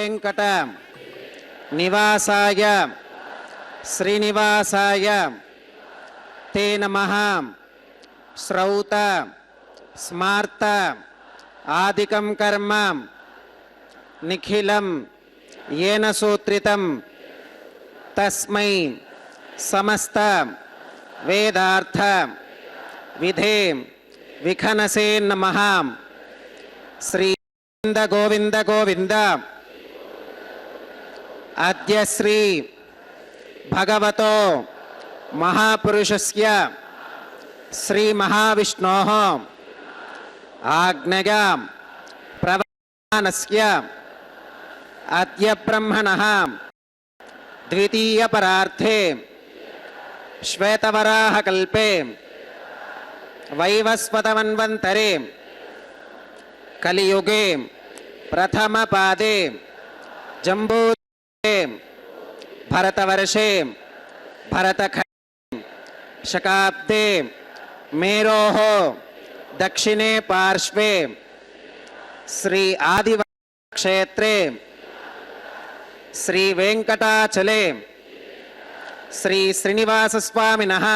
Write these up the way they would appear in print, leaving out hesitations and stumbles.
वेंकट निवासाय श्रीनिवासाय ते नमः। श्रौत स्मार्त आदिकं कर्म निखिलं येन सूत्रितं तस्मै समस्त वेदार्थ विधे विखनसे नमः। श्री गोविंद गोविंद अद्य श्री भगवतो महापुरुषस्य श्री महाविष्णोः आज्ञया प्रवर्तमानस्य अद्य ब्रह्मणः द्वितीय परार्थे श्वेतवराहकल्पे वैवस्वतमन्वन्तरे कलियुगे प्रथम पादे जम्बूद्वीपे भरतवर्षे भरतखण्डे शकाब्दे मेरोः दक्षिणे पार्श्वे श्री आदिवासी क्षेत्रे श्री वेंकटाचले श्री श्रीनिवास स्वामिनः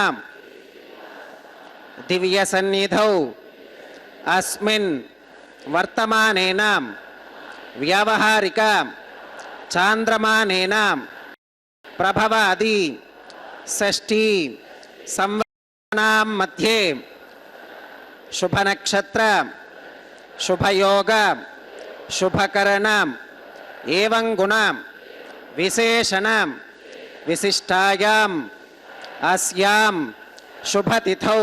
दिव्य सन्निधौ अस्मिन् वर्तमानेन व्यावहारिक चांद्रमानेन प्रभवादि षष्ठी संवत्सराणां मध्ये शुभ नक्षत्र शुभ योग शुभकरण एवं गुण विशेषण विशिष्टायां अस्यां शुभतिथौ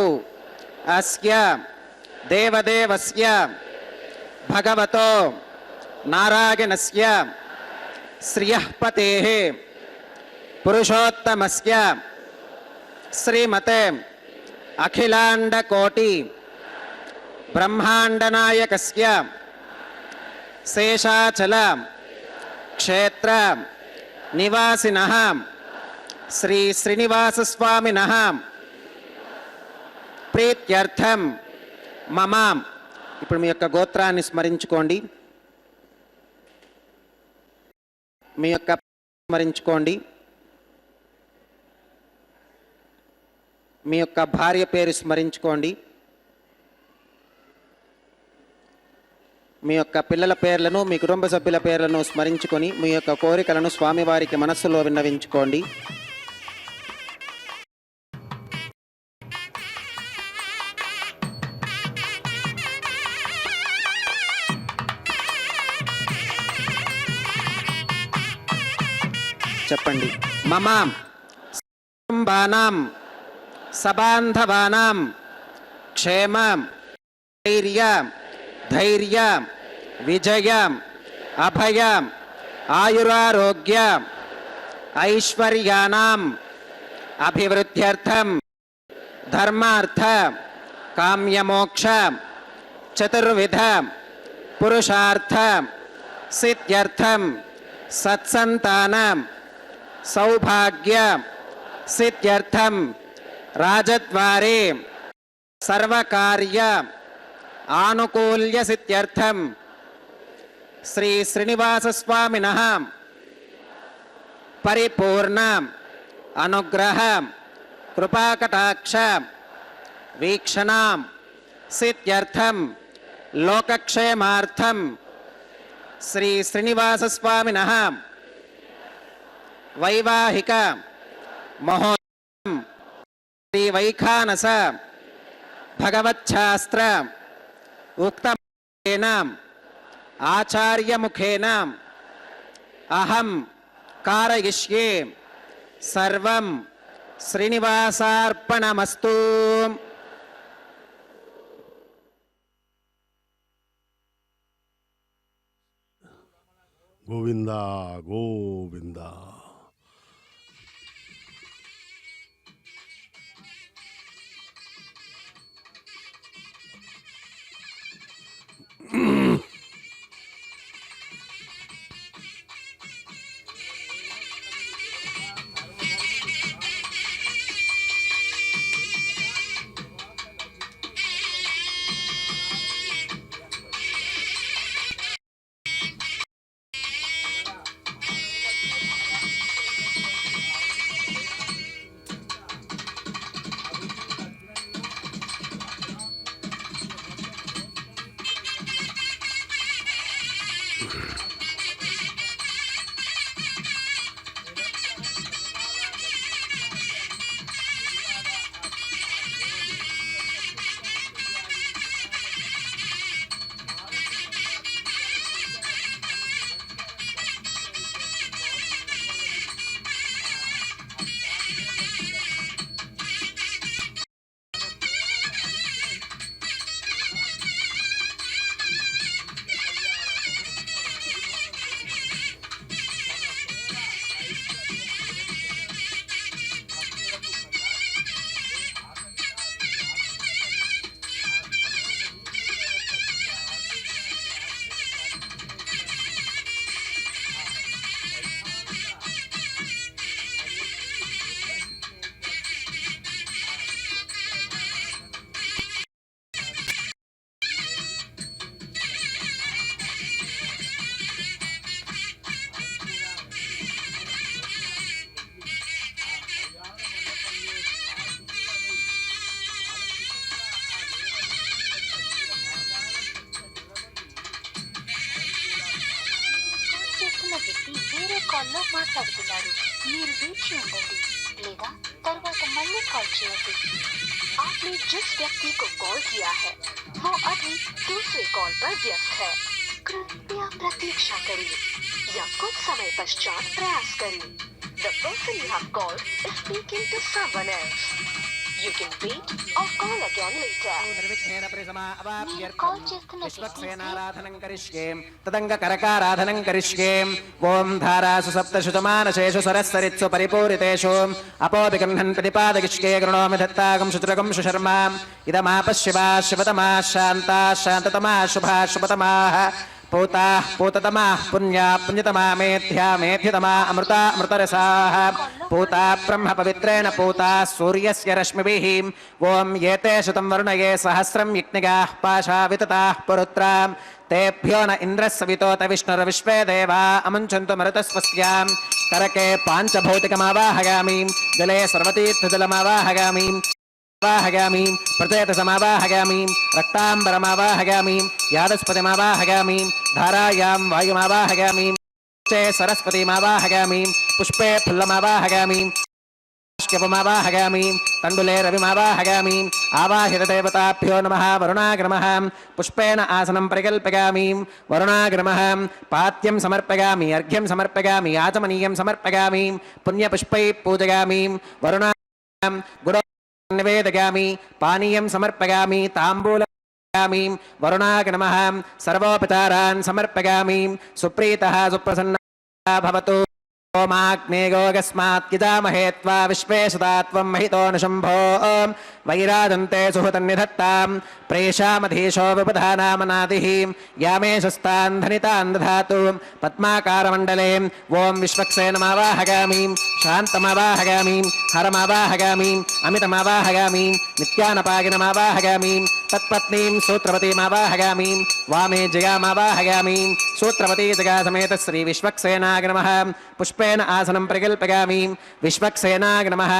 अस्य देवदेवस्य भगवतो नारायणस्य श्रियःपतेः पुरुषोत्तमस्य श्रीमते अखिलांडकोटि ब्रह्मांडनायकस्य शेषाचल क्षेत्र निवासिनः श्री श्रीनिवास स्वामिनः प्रीत्यर्थम मम ఇప్పుడు మీ యొక్క గోత్రాన్ని స్మరించుకోండి, మీ యొక్క స్మరించుకోండి, మీ యొక్క భార్య పేరు స్మరించుకోండి, మీ యొక్క పిల్లల పేర్లను మీ కుటుంబ సభ్యుల పేర్లను స్మరించుకొని మీ యొక్క కోరికలను స్వామివారికి మనస్సులో విన్నవించుకోండి. చెప్పండి. మమ కుటుంబానాం సబాంధవానాం క్షేమ ధైర్య ధైర్య విజయ అభయ ఆయురారోగ్య ఐశ్వర్యానాం అభివృద్ధ్యర్థం ధర్మార్థ కామ్యమోక్ష చతుర్విధ పురుషార్థ సిద్ధ్యర్థం సత్సంతాన సౌభాగ్య సిద్ధ్యర్థం రాజద్వారే సర్వకార్య ఆనుకూల్య సిద్ధ్యర్థం శ్రీ శ్రీనివాస స్వామినః పరిపూర్ణ అనుగ్రహ కృపాకటాక్ష వీక్షణ సిద్ధ్యర్థం లోకక్షేమార్థం శ్రీ శ్రీనివాస స్వామినః వైవాహిక మహోత్సవం శ్రీ వైఖానస భగవచ్ఛాస్త్ర ఉక్తముఖేన ఆచార్యముఖేన అహం కారయిష్యే సర్వం శ్రీనివాసార్పణమస్తు. గోవింద గోవింద. చేస్తున్న వ్యక్తి వేరే కాల్లో మాట్లాడుతున్నారు. మీరు వేచి ఉండండి లేదా తర్వాత మళ్ళీ కాల్ చేయండి. आपने जिस व्यक्ति को कॉल किया है वो अभी दूसरे कॉल पर व्यस्त है. कृपया प्रतीक्षा करें या कुछ समय पश्चात प्रयास करें. The person you have called is speaking to someone else. You can wait or call again later. మీరు కాల్ చేస్తున్న విశ్వక్సేనారాధనం కరిష్యే తదంగ కరకారాధనం కరిష్యే. ఓం ధారాసు సప్తశుతమానశేషు సరస్సరిత్సు పరిపూరితేషు అపోపి గృహన్ ప్రతిపాదకిష్కే గృణోమి దత్తాగం శుచిరగం సుశర్మా. ఇదమాపశివా శివతమా శాంతా శాంతతమా శుభా శుభతమాః. పూతా పూతతమా పుణ్యా పుణ్యతమా మేధ్యా మేధ్యతమా అమృతా అమృతరసాః. పూతా బ్రహ్మ పవిత్రేణ పూతా సూర్యస్య రశ్మిభిః. ఓం ఏతే శతం వరుణయే సహస్రం యజ్ఞగాః పాశా వితతాః పురుత్రాం. తేభ్యో న ఇంద్రः సవితోత విష్ణుర్విశ్వే దేవా అముంచन्तు మరుతస్వస్యాం. కరకే పాంచభౌతికమావాహయామి జలే సర్వతీర్థజలమావాహయామి వాహగామి ప్రచేతసమావాహగామి రక్తాంబరమావాహగామి యాదస్పతిమావాహగామి ధారాయాం వాయుమావాహగామి चे सरस्वतीमावाहगामि पुष्पे फुल्लमावाहगामि श्यपमावाहगामि तण्डुले रविमावाहगामि आवाहित देवताभ्यो नमः. वरुणाग्रमः पुष्पेण आसनं परिकल्पयामि. वरुणाग्रमः पात्यं समर्पयामि अर्घ्यं समर्पयामि आचमनीयं समर्पयामि पुण्यपुष्पैः पूजयामि. वरुणा गुरो निवेदयामि पानीयं समर्पयामि ताम्बूलं वरुणाग्रमः सर्वोपचारान् समर्पयामि. सुप्रीतः सुप्रसन्नः भवतु. ओमाग्ने गोगस्मात् यजामहे त्वा विश्वे सदा त्वं महितो न शम्भो. वैराजन्ते सुहृतन्निधत्तां प्रेषामधीशो विपधानामनादिः यामेशस्तान् धनितान् दधातु. पद्माकारमण्डले ॐ विश्वक्सेनमावाहगामि शान्तमावाहगामि हरमावाहगामि अमितमावाहगामि नित्यानपागिनमावाहगामि. तत्पत्नीं सूत्रवतीमावाहगामि वामे जयामावाहगामि. सूत्रवती जगा समेत श्री विश्वक्सेनाग्रमः पुष्पेण आसनं परिकल्पयामि. विश्वक्सेनाग्रमः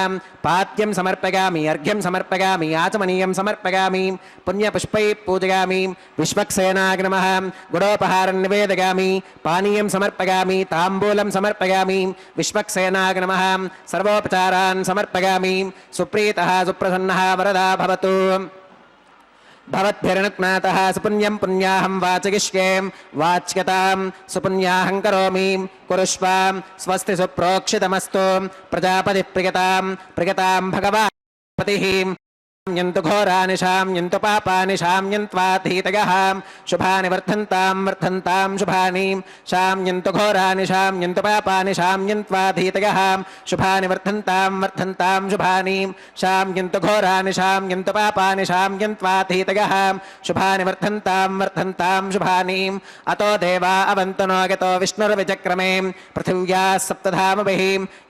पाद्यं समर्पयामि अर्घ्यं समर्पयामि आचमनीयं समर्पयामि पुण्यपुष्पैः पूजयामि. विश्वक्सेनाग्रमः गुडोपहारं निवेदयामि पानीयं समर्पयामि ताम्बूलं समर्पयामि. विश्वक्सेनाग्रमः सर्वोपचारान् समर्पयामि. सुप्रीतः सुप्रसन्नः वरदा भवतु. भवद्भिर्नुज्ञातः सुपुण्यं पुण्याहं वाचयिष्ये वाच्यतां सुपुण्याहं करोमि. कुरुष्वां स्वस्ति सुप्रोक्षितमस्तु. प्रजापतिः प्रियतां प्रियतां भगवान् पतिः. यन्तु घोरानि शाम्यन्तु पापानि शाम्यन्त्वाधीतयः. शुभानि वर्धन्तां वर्धन्तां शुभानि शाम्यन्तु घोरानि शाम्यन्तु पापानि शाम्यन्त्वाधीतयः. शुभानि वर्धन्तां वर्धन्तां शुभानि शाम्यन्तु घोरानि शाम्यन्तु पापानि शाम्यन्त्वाधीतयः. शुभानि वर्धन्तां वर्धन्तां शुभानि. अतो देवा अवन्तु नो यतो विष्णुर्विचक्रमे पृथिव्याः सप्तधामभिः.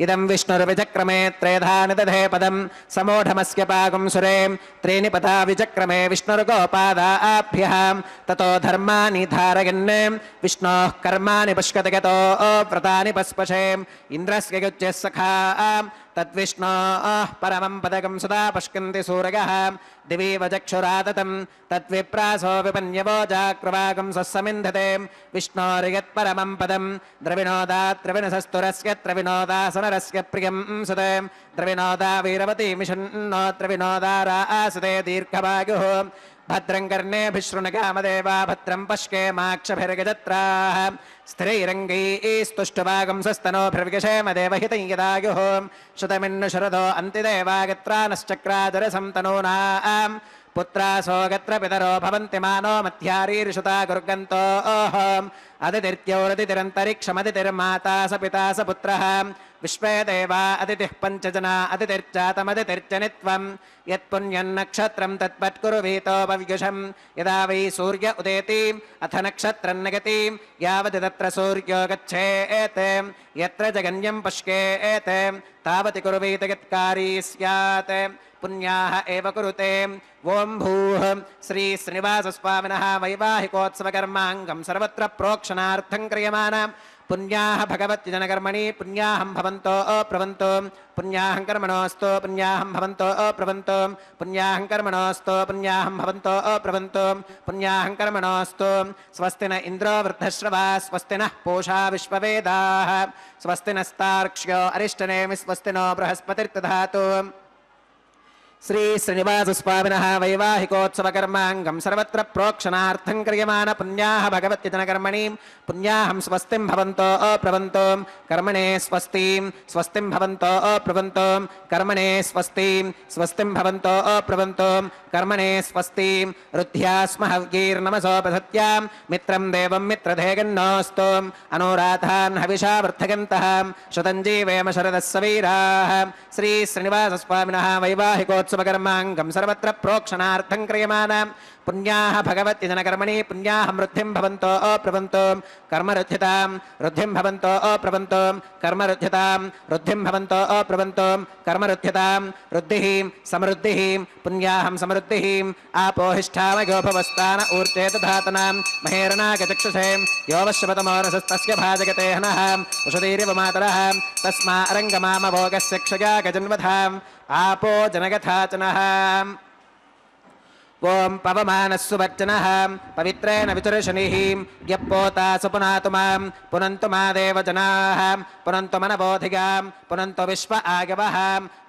इदं विष्णुर्विचक्रमे त्रेधानि दधे पदं समूढमस्य पागुं सुरे. त्रीणि पथा विचक्रमे विष्णुर्गोपादाभ्यः. ततो धर्माणि धारयन् विष्णोः कर्माणि पुष्कतगतो व्रतानि पस्पशे. इन्द्रस्य युज्यः सखा तद्विष्णोः परमं पदकं सदा पश्यन्ति सूरयः दिवीव चक्षुराततं तद्विप्रासो विपन्यवो जाक्रवाकं स्वस्समिन्धते विष्णोर्यत्परमं पदं द्रविणोदात् त्रिविणसस्तुरस्य त्रिविनोदासनरस्य प्रियं सुते द्रविणोदा वीरवती मिषन्नो त्रिविनोदारासते दीर्घवायुः भद्रं कर्णेभिशृणुकामदेवा भद्रं पश्येमाक्षभिर्गजत्राः स्थिरैरङ्गैस्तुष्टुवागं स्वस्तनोभिर्विगशेमदेवहितं यदायुः श्रुतमिन्नु शरदो अन्तिदेवागत्रानश्चक्राजरसं तनूनां पुत्रासो गत्र पितरो भवन्ति मानो मध्यारीर्षुता गुर्गन्तो अदितिर्त्यौरदितिरन्तरिक्षमदितिर्माता स पिता स पुत्रः विश्वे देवा अदितिः पञ्चजना अदितिर्जातमदितिर्जनित्वं यत्पुण्यन्नक्षत्रं तत्पत्कुरुवीतोपव्युषं यदा वै सूर्य उदेति अथ नक्षत्रं नगति यावत् तत्र सूर्यो गच्छेत् यत्र जगन्यं पश्येत् तावति कुरुवीत यत्कारी स्यात् पुण्याः एव कुरुते ओं भूः श्री श्रीनिवासस्वामिनः वैवाहिकोत्सवकर्माङ्गं सर्वत्र प्रोक्षणार्थं क्रियमाणां पुण्याः भगवत्यजनकर्मणि पुण्याहं भवन्तो अप्रवन्तो पुण्याहं कर्मणोऽस्तु पुण्याहं भवन्तो अप्रवन्तो पुण्याहं कर्मणोऽस्तु पुण्याहं भवन्तो अप्रवन्तो पुण्याहं कर्मणोऽस्तु स्वस्ति न इन्द्रो वृद्धश्रवा स्वस्ति नः पूषा विश्ववेदाः स्वस्ति नस्तार्क्ष्यो अरिष्टनेमि स्वस्ति नो बृहस्पतिर्दधातु श्री श्रीनिवासस्वामिनः वैवाहिकोत्सवकर्माङ्गं सर्वत्र प्रोक्षणार्थं क्रियमाण पुण्याः भगवत्यजनकर्मणि पुण्याहं स्वस्तिं भवन्तो अप्रवन्तो कर्मणे स्वस्तिं स्वस्तिं भवन्तो अप्रवन्तो कर्मणे स्वस्तिं स्वस्तिं भवन्तो अप्रवन्तो कर्मणे स्वस्तिं रुद्ध्यास्म हव्यैर्नमसोपसत्यां मित्रं देवं मित्रधेगन्नोऽस्तु अनुराधान् हविषा वर्धयन्तः शतञ्जीवेम शरदः सवीराः श्री श्रीनिवासस्वामिनः वैवाहिकोत्सवकर्माङ्गं सर्वत्र प्रोक्षणार्थं क्रियमाण पुण्याः भगवत्यजनकर्मणि पुण्याहं वृद्धिं भवन्तो अप्रवन्तो कर्मरुद्ध्यतां वृद्धिं भवन्तो अप्रवन्तो कर्मरुद्ध्यतां वृद्धिं भवन्तो अप्रवन्तो कर्मरुद्ध्यतां वृद्धिः समृद्धिः पुण्याहं समृद्धिः आपोहिष्ठामयोभवस्तान ऊर्जे दधातनां महेरणागचक्षुषे योवश्यपतमोरसस्तस्य भाजगते हनः उषधीरिव मातरः तस्मा अरङ्गमामभोगस्य क्षया गजन्वधाम् आपो जनगथाचनः ओं पवमानस्सु वर्जनः पवित्रेण विचर्षणिः यप्पोता सुपुनातु मां पुनन्तु मा देवजनाः पुनन्तु मनबोधिगां पुनन्तु विश्व आगवः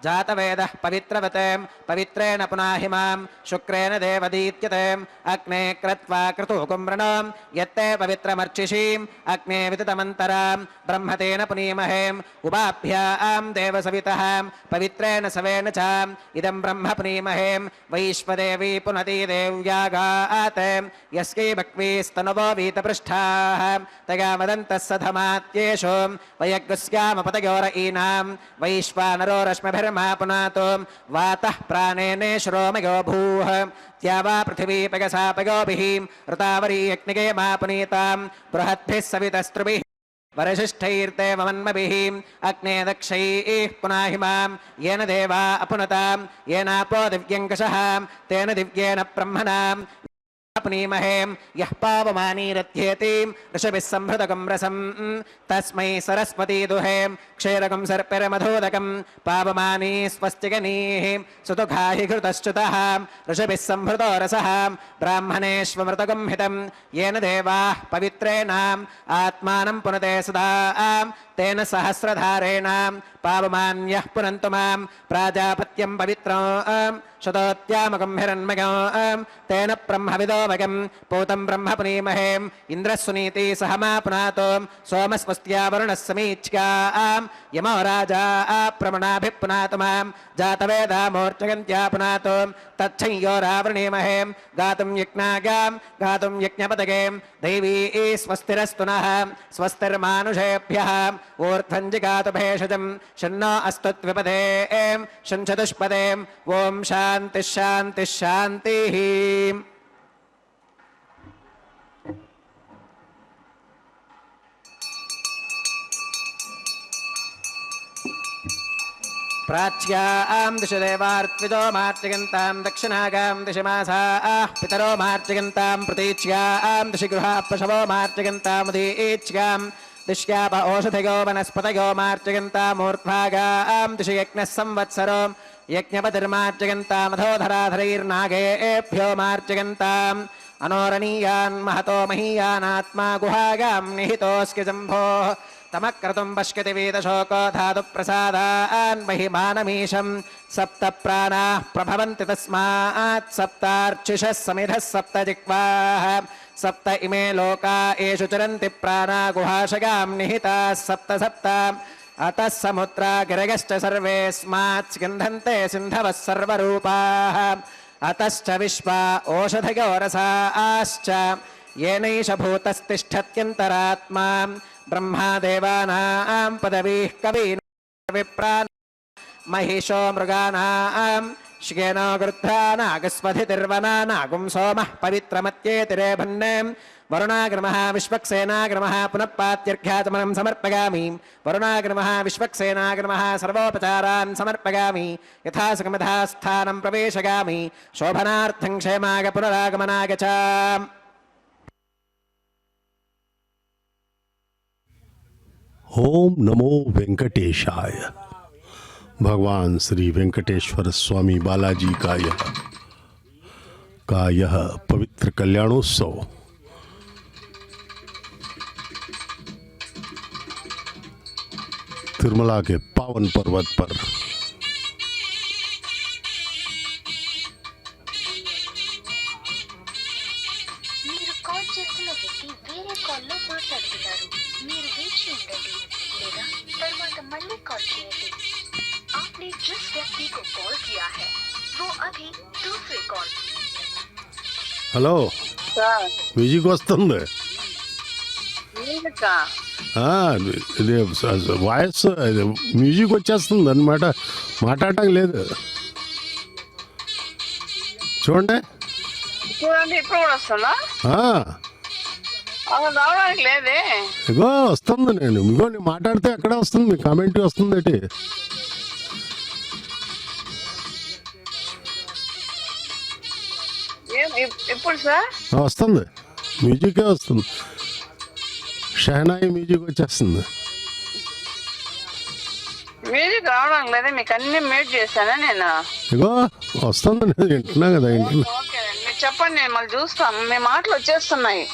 जातवेदः पवित्रवते पवित्रेण पुनाहि मां शुक्रेण देवदीत्यते अग्ने क्रत्वा क्रतुकुम्रणं यत्ते पवित्रमर्चिषीम् अग्ने विदितमन्तरां ब्रह्मतेन पुनीमहेम् उपाभ्यां देवसवितः पवित्रेण सवेन च इदं ब्रह्म पुनीमहेम् वैश्वदेवी पुनति देव्यागात् यस्यै भक्वीस्तनुवो वीतपृष्ठाः तया वदन्तः सधमात्येषु वयग्स्यामपतयोर ईनां वैश्वानरो रश्मिभिर्मा पुनातो वातः प्राणेने श्रोमयो भूः त्यावा पृथिवी पयसापयोभिः ऋतावरी यज्ञिके मा पुनीतां बृहद्भिः सवितस्त्रुभिः वरशिष्ठैर्ते वमन्मभिः अग्ने दक्षैः पुनाहि मां येन देवा अपुनतां येनापो दिव्यङ्कषः तेन दिव्येन ब्रह्मणाम् पुनीमहेम् यः पावमानीरथ्येति ऋषभिः सम्भृतकं रसं तस्मै सरस्वती दुहेम् क्षीरकं सर्पिर्मधोदकं पावमानी स्वस्तिगनीः सुतुघाहि घृतश्च्युतः ऋषभिः सम्भृतो रसः ब्राह्मणेष्वमृतकं हितं येन देवाः पवित्रेणाम् आत्मानं पुनते सदा तेन सहस्रधारेण पावमान्यः पुनन्तु मां प्राजापत्यं पवित्रं शतोत्यामकं हिरण्मयं तेन ब्रह्मविदोमकं पूतं ब्रह्म पुनीमहेम् इन्द्रः सुनीति सह मा पुनातो सोमस्वस्त्या वरुणः समीच्यां यमो राजा प्रमणाभिः पुनातु मां जातवेदा मूर्च्छयन्त्या पुनातो तच्छंयो रावृणीमहेम् गातुं यज्ञागां गातुं यज्ञपदगें दैवी स्वस्तिरस्तु नः स्वस्तिर्मानुषेभ्यः ऊर्ध्वञ्जिगातु भेषजं शन्नो अस्तु द्विपदे शञ्चतुष्पदे ओं शान्तिः शान्तिः शान्तिः। प्राच्यां दिशि देवार्त्विजो मार्जयन्तां दक्षिणागां दिशि मासाः पितरो मार्जयन्तां प्रतीच्यां दिशि गृहाः पशवो मार्जयन्तामुदीच्यां तिष्याप ओषधयो वनस्पतयो मार्जयन्तामूर्ध्वागां दिशि यज्ञः संवत्सरो यज्ञपतिर्मार्जयन्तामधोधराधरैर्नागेभ्यो मार्जयन्ताम् अनोरणीयान् महतो महीयानात्मा गुहागां निहितोऽस्ति जम्भोः तमक्रतुं पश्यति वेदशोको धातुप्रसादान् महिमानमीशं सप्त प्राणाः प्रभवन्ति तस्मात् सप्तार्चिषः समिधः सप्त जिह्वाः सप्त इमे लोका येषु चरन्ति प्राणा गुहाशगां निहिताः सप्त सप्त अतः समुद्रा गिरगश्च सर्वेऽस्मात् स्कन्धन्ते सिन्धवः सर्वरूपाः अतश्च विश्वा ओषधयो रसाश्च येनैष भूतस्तिष्ठत्यन्तरात्मा ब्रह्मादेवानां पदवीः कवीनां विप्रान् महिषो मृगाणां श्येनो गृध्रानागस्वधितिर्वना नागुं सोमः पवित्रमत्येतिरेभन्ने वरुणाग्रमः विश्वक्सेनाग्रमः पुनः पात्यर्घ्याचमनं समर्पयामि वरुणाग्रमः विश्वक्सेनाग्रमः सर्वोपचारान् समर्पयामि यथासकमथा स्थानं प्रवेशयामि शोभनार्थं क्षेमाय पुनरागमनाय च ओम नमो वेंकटेशाय। भगवान श्री वेंकटेश्वर स्वामी बालाजी का यह पवित्र कल्याणोत्सव तिरुमला के पावन पर्वत पर మీరు కాల్ చేస్తున్న వ్యక్తి వేరే కాల్లో మాట్లాడుతున్నారు మీరు వేచి ఉండండి లేదా తర్వాత మళ్ళీ కాల్ చేయండి आपने जिस व्यक्ति को कॉल किया है वो अभी दूसरे कॉल హలో మ్యూజిక్ వస్తుంది ఇది వాయిస్ మ్యూజిక్ వచ్చేస్తుంది అనమాట మాట్లాడటం లేదు చూడండి చూడండి ఇప్పుడు కూడా వస్తుందా ఆ, అసలు రావడానికి లేదే ఇగో వస్తుంది ఇగో నేను మాట్లాడితే ఎక్కడ వస్తుంది కామెంట్ వస్తుంది ఏంటి ఎప్పుడు సార్ వస్తుంది మ్యూజికే వస్తుంది షహనాయి మ్యూజిక్ వచ్చేస్తుంది మ్యూజిక్ రావడానికి లేదే మీకు అన్ని మ్యూట్ చేశానా నేను ఇగో వస్తుంది నేను వింటున్నా కదా వింటున్నా ఓకే మీరు చెప్పండి నేను మళ్ళీ చూస్తాను మీ మాటలు వచ్చేస్తున్నాయి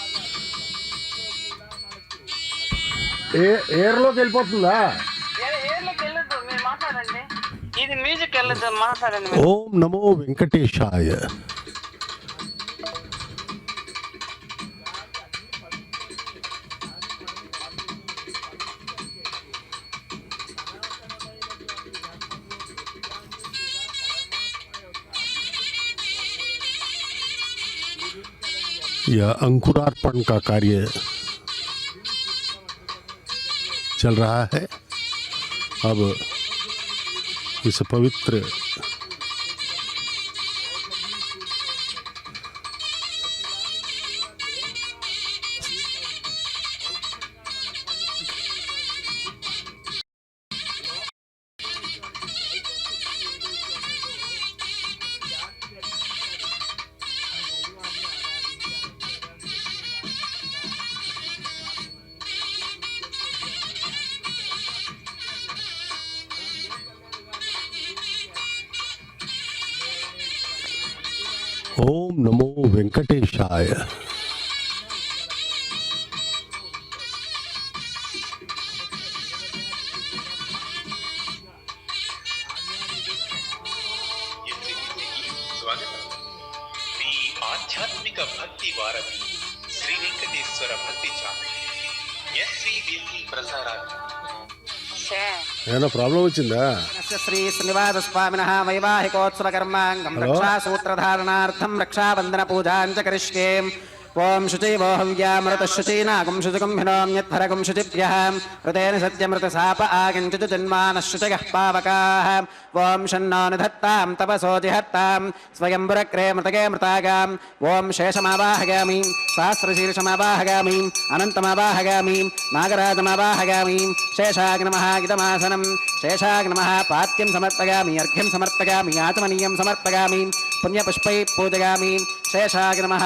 ఎయిర్లోకి వెళ్ళిపోతుందా ఏర్లోకి వెళ్ళొద్దు మీరు మాట్లాడండి ఇది మ్యూజిక్ వెళ్ళొద్దు మాట్లాడండి మీరు. ఓం నమో వెంకటేశాయ यह अंकुरार्पण का कार्य चल रहा है। अब इस पवित्र ओम नमो वेंकटेशाय। స్వాగతం మీ ఆధ్యాత్మిక భక్తి వారధి శ్రీ వెంకటేశ్వర భక్తి ఛానల్ ఎస్వీబీపీ ప్రసారాలు ఏమైనా ప్రాబ్లం వచ్చిందా? శ్రీ శ్రీనివాస స్వామినః వైవాహికోత్సవ కర్మాంగం రక్షా సూత్రధారణార్థం రక్షాబంధన పూజాం చ కరిష్యే ఓం శుచైవోహవ్యామృత శుచీనాగం శుచకం హినోమ్యధ్వరగం శుచిభ్యః హృదయన సత్యమృత సాప ఆగంచుత జన్మానః శుచయః పావకాః ఓం షన్నో నిధత్తాం తపసో జిహత్తాం స్వయంభురక్రే మృతకే మృతాగాం ఓం శేషమావాహయామి సహస్రశీర్షమావాహయామి అనంతమావాహయామి నాగరాజమావాహయామి శేషాగ్నమః గితమాసనం శేషాగ్నమః పాత్యం సమర్పయామి అర్ఘ్యం సమర్పయామి ఆచమనీయం సమర్పయామి పుణ్యపుష్పై పూజయామి शेषाय नमः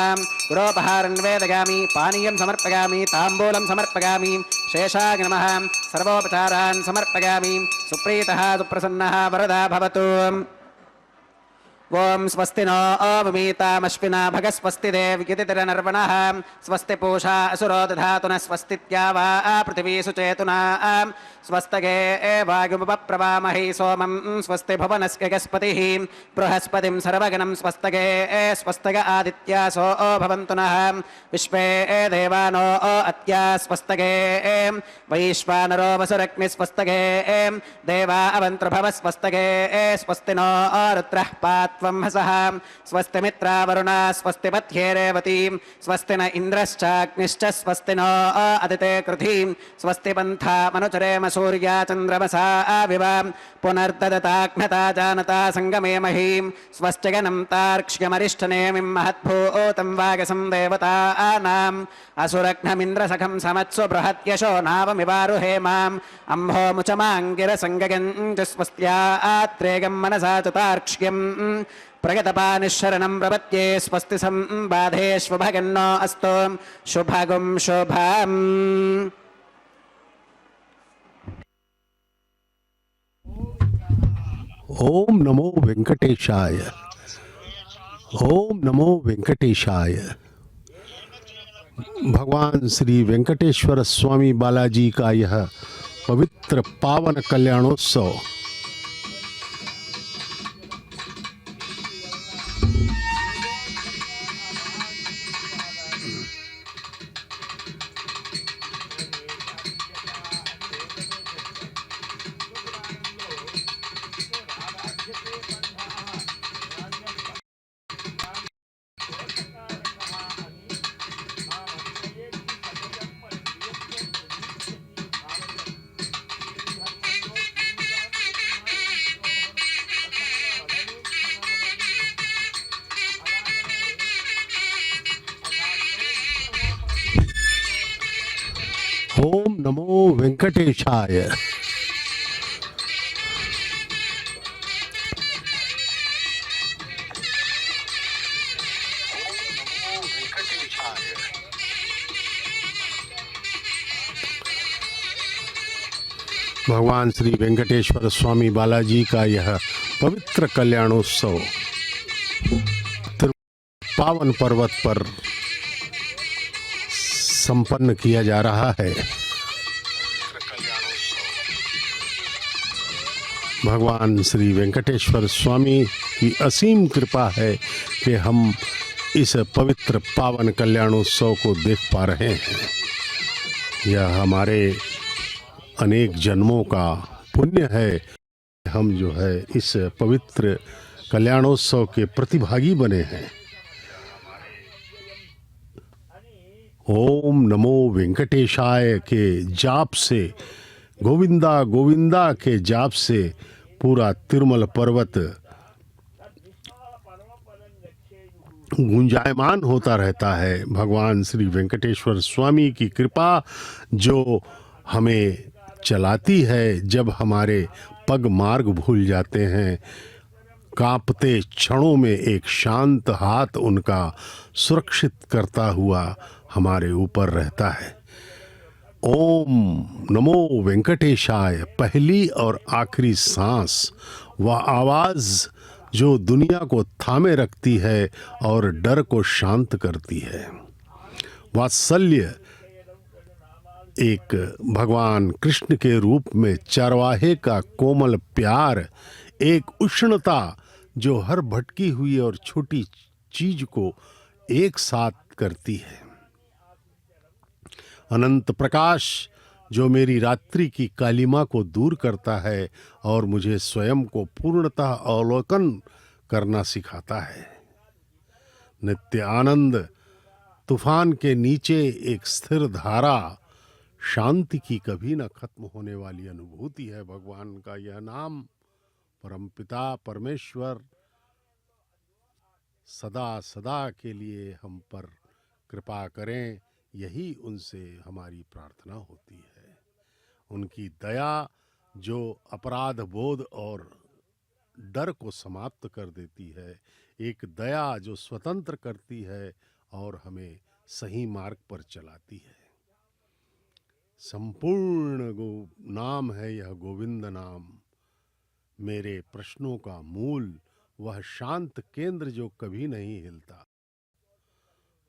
गुरोपहारं निवेदयामि पानीयं समर्पयामि ताम्बूलं समर्पयामि शेषाय नमः सर्वोपचारान् समर्पयामि सुप्रीतः सुप्रसन्नः वरदा भवतु ओम स्वस्ति नो अवमीतामश्विना भगस्वस्ति देवगितिरनर्वणः स्वस्ति पूषा असुरो दधातु न स्वस्तित्या वा पृथिवी सुचेतुना स्वस्तगे वायुमुपप्रवामहि सोमं स्वस्ति भुवनस्य गस्पतिः बृहस्पतिं सर्वगणं स्वस्तगे स्वस्तग आदित्यासो भवन्तु नः विश्वे देवानो अत्या स्वस्तगे वैश्वानरो वसुरग्निस्वस्तगे देवा अवन्तर्भव स्वस्तगे स्वस्ति नो रुद्रः पात्वं हसः स्वस्ति मित्रावरुणा स्वस्ति पथ्ये रेवतीं स्वस्ति न इन्द्रश्चाग्निश्च स्वस्ति नो अदिते कृधिं स्वस्ति पन्था मनुचरेम सूर्या चन्द्रमसा विव पुनर्ददताघ्नता जानता सङ्गमे महीं स्वस्तिगनं तार्क्ष्यमरिष्टनेमिं महद्भूतं वागसं देवतानाम् असुरघ्नमिन्द्रसखं समत्सु बृहत्यशो नावमिवारुहे माम् अम्भोमुचमाङ्गिरसङ्गगञ्च स्वस्त्या आत्रेगं मनसा च तार्क्ष्यम् प्रगतपानिशरणं प्रपत्ये स्वस्ति संबाधेष्वभगन्नो अस्तु शुभगुं शुभम् ओम नमो वेंकटेशाय। ओम नमो वेंकटेशाय। भगवान श्री वेंकटेश्वर स्वामी बालाजी का यह पवित्र पावन कल्याणोत्सव ओम नमो वेंकटेशाय। भगवान श्री वेंकटेश्वर स्वामी बालाजी का यह पवित्र कल्याणोत्सव पावन पर्वत पर संपन्न किया जा रहा है। भगवान श्री वेंकटेश्वर स्वामी की असीम कृपा है कि हम इस पवित्र पावन कल्याणोत्सव को देख पा रहे हैं। यह हमारे अनेक जन्मों का पुण्य है। हम जो है इस पवित्र कल्याणोत्सव के प्रतिभागी बने हैं। ओम नमो वेंकटेशाय के जाप से, गोविंदा गोविंदा के जाप से पूरा तिरुमल पर्वत गुंजायमान होता रहता है। भगवान श्री वेंकटेश्वर स्वामी की कृपा जो हमें चलाती है, जब हमारे पग मार्ग भूल जाते हैं, कांपते क्षणों में एक शांत हाथ उनका सुरक्षित करता हुआ हमारे ऊपर रहता है। ओम नमो वेंकटेशाय। पहली और आखिरी सांस व आवाज जो दुनिया को थामे रखती है और डर को शांत करती है। वात्सल्य एक भगवान कृष्ण के रूप में चरवाहे का कोमल प्यार, एक उष्णता जो हर भटकी हुई और छोटी चीज को एक साथ करती है। अनंत प्रकाश जो मेरी रात्रि की कालिमा को दूर करता है और मुझे स्वयं को पूर्णतः अवलोकन करना सिखाता है। नित्य आनंद तूफान के नीचे एक स्थिर धारा, शांति की कभी न खत्म होने वाली अनुभूति है। भगवान का यह नाम परमपिता परमेश्वर सदा सदा के लिए हम पर कृपा करें, यही उनसे हमारी प्रार्थना होती है। उनकी दया जो अपराध बोध और डर को समाप्त कर देती है, एक दया जो स्वतंत्र करती है और हमें सही मार्ग पर चलाती है। संपूर्ण नाम है यह गोविंद नाम, मेरे प्रश्नों का मूल, वह शांत केंद्र जो कभी नहीं हिलता।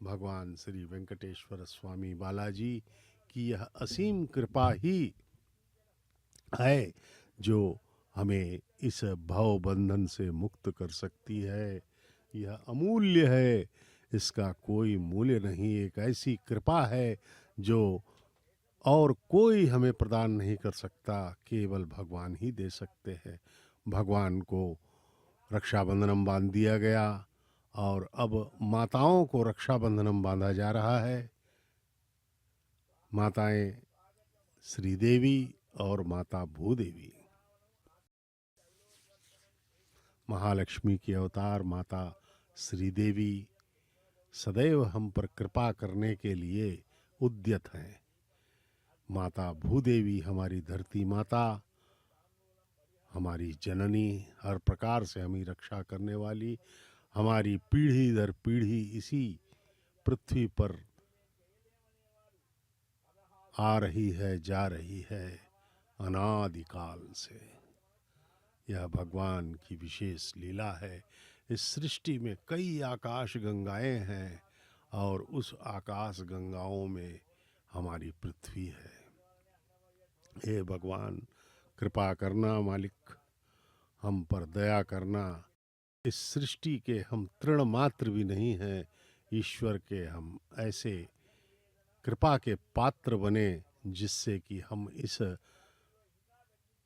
भगवान श्री वेंकटेश्वर स्वामी बालाजी की यह असीम कृपा ही है जो हमें इस भव बंधन से मुक्त कर सकती है। यह अमूल्य है, इसका कोई मूल्य नहीं। एक ऐसी कृपा है जो और कोई हमें प्रदान नहीं कर सकता, केवल भगवान ही दे सकते हैं। भगवान को रक्षाबंधनम बांध दिया गया और अब माताओं को रक्षाबंधनम बांधा जा रहा है। माताएं श्रीदेवी और माता भूदेवी, महालक्ष्मी की अवतार माता श्रीदेवी सदैव हम पर कृपा करने के लिए उद्यत हैं। माता भूदेवी हमारी धरती माता, हमारी जननी, हर प्रकार से हमारी रक्षा करने वाली, हमारी पीढ़ी दर पीढ़ी इसी पृथ्वी पर आ रही है, जा रही है अनादिकाल से। यह भगवान की विशेष लीला है। इस सृष्टि में कई आकाश गंगाएं हैं और उस आकाश गंगाओं में हमारी पृथ्वी है। हे भगवान, कृपा करना मालिक, हम पर दया करना। इस सृष्टि के हम तृण मात्र भी नहीं हैं, ईश्वर के हम ऐसे कृपा के पात्र बने जिससे कि हम इस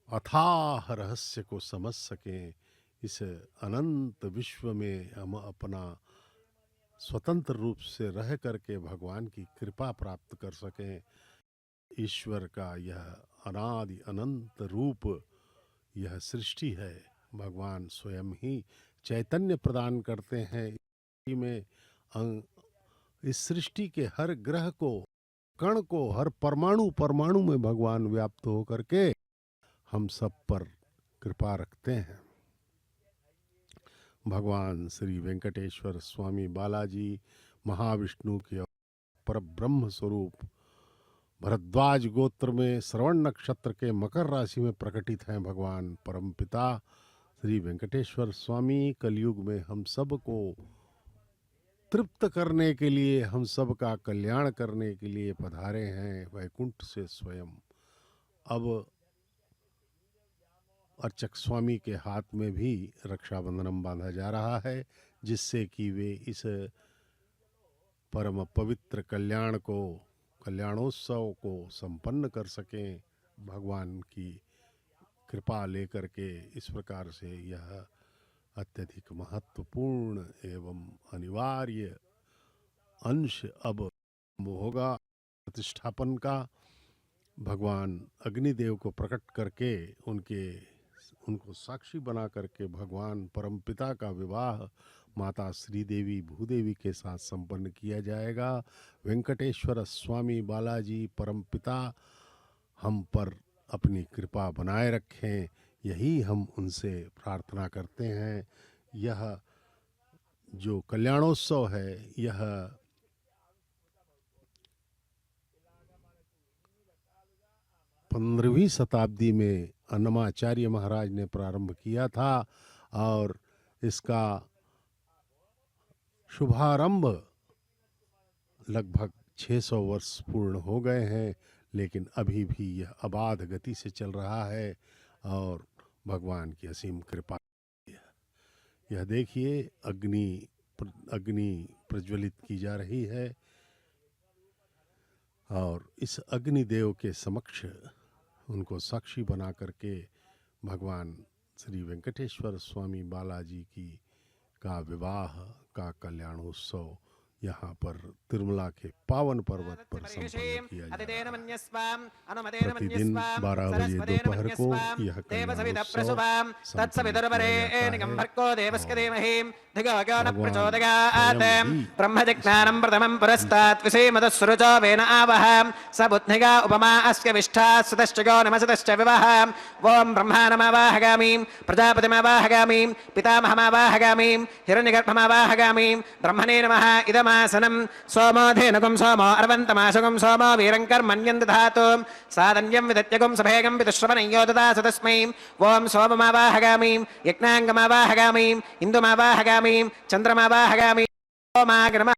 अथाह रहस्य को समझ सकें। इस अनंत विश्व में हम अपना स्वतंत्र रूप से रह करके भगवान की कृपा प्राप्त कर सकें। ईश्वर का यह अनादि अनंत रूप, यह सृष्टि है। भगवान स्वयं ही चैतन्य प्रदान करते हैं। इस सृष्टि के हर ग्रह को, कण को, हर परमाणु परमाणु में भगवान व्याप्त होकर के हम सब पर कृपा रखते हैं। भगवान श्री वेंकटेश्वर स्वामी बालाजी महाविष्णु के पर ब्रह्म स्वरूप भरद्वाज गोत्र में श्रवण नक्षत्र के मकर राशि में प्रकटित हैं। भगवान परमपिता श्री वेंकटेश्वर स्वामी कलयुग में हम सब को तृप्त करने के लिए, हम सब का कल्याण करने के लिए पधारे हैं वैकुंठ से स्वयं। अब अर्चक स्वामी के हाथ में भी रक्षाबंधनम बांधा जा रहा है, जिससे कि वे इस परम पवित्र कल्याणोत्सव को संपन्न कर सकें। भगवान की कृपा लेकर के इस प्रकार से यह अत्यधिक महत्वपूर्ण एवं अनिवार्य अंश अब होगा प्रतिष्ठापन का। भगवान अग्निदेव को प्रकट करके उनको साक्षी बना करके भगवान परमपिता का विवाह माता श्रीदेवी भूदेवी के साथ संपन्न किया जाएगा। वेंकटेश्वर स्वामी बालाजी परमपिता हम पर अपनी कृपा बनाए रखें, यही हम उनसे प्रार्थना करते हैं। यह जो कल्याणोत्सव है, यह 15वीं शताब्दी में अन्नमाचार्य महाराज ने प्रारंभ किया था और इसका शुभारंभ लगभग 600 वर्ष पूर्ण हो गए हैं, लेकिन अभी भी यह अबाध गति से चल रहा है और भगवान की असीम कृपा। यह देखिए अग्नि प्रज्वलित की जा रही है और इस अग्निदेव के समक्ष उनको साक्षी बना करके भगवान श्री वेंकटेश्वर स्वामी बालाजी का विवाह का कल्याणोत्सव यहाँ पर तिरुमला के पावन पर्वत पर संपन्न किया जा रहा है। प्रतिदिन 12 बजे दोपहर को यह कल्याणोत्सव संपन्न किया जाता है। ब्रह्मजिज्ञानं प्रथमं पुरस्तात् विषेमदस्सुरुचो वेन आवह स बुद्धिगा उपमा अस्य विष्ठा सुतश्चयो नमसतश्च विवह ॐ ब्रह्माणमावाहगामीं प्रजापतिमावाहगामीं पितामहमावाहगामीं हिरण्यगर्भमावाहगामीं ब्रह्मणे नमः इदमासनं सोमो धेनुगुं सोमो अर्वन्तमाशुगुं सोमो वीरं कर्मण्यं दधातु सादन्यं विदत्यगुं सभेगं पितुश्रवणय्यो ददासु तस्मै ॐ सोममावाहगामीं यज्ञाङ्गमावाहगामीं इन्दुमावाहगामीं चन्द्रमावाहगामीं सोमाग्रम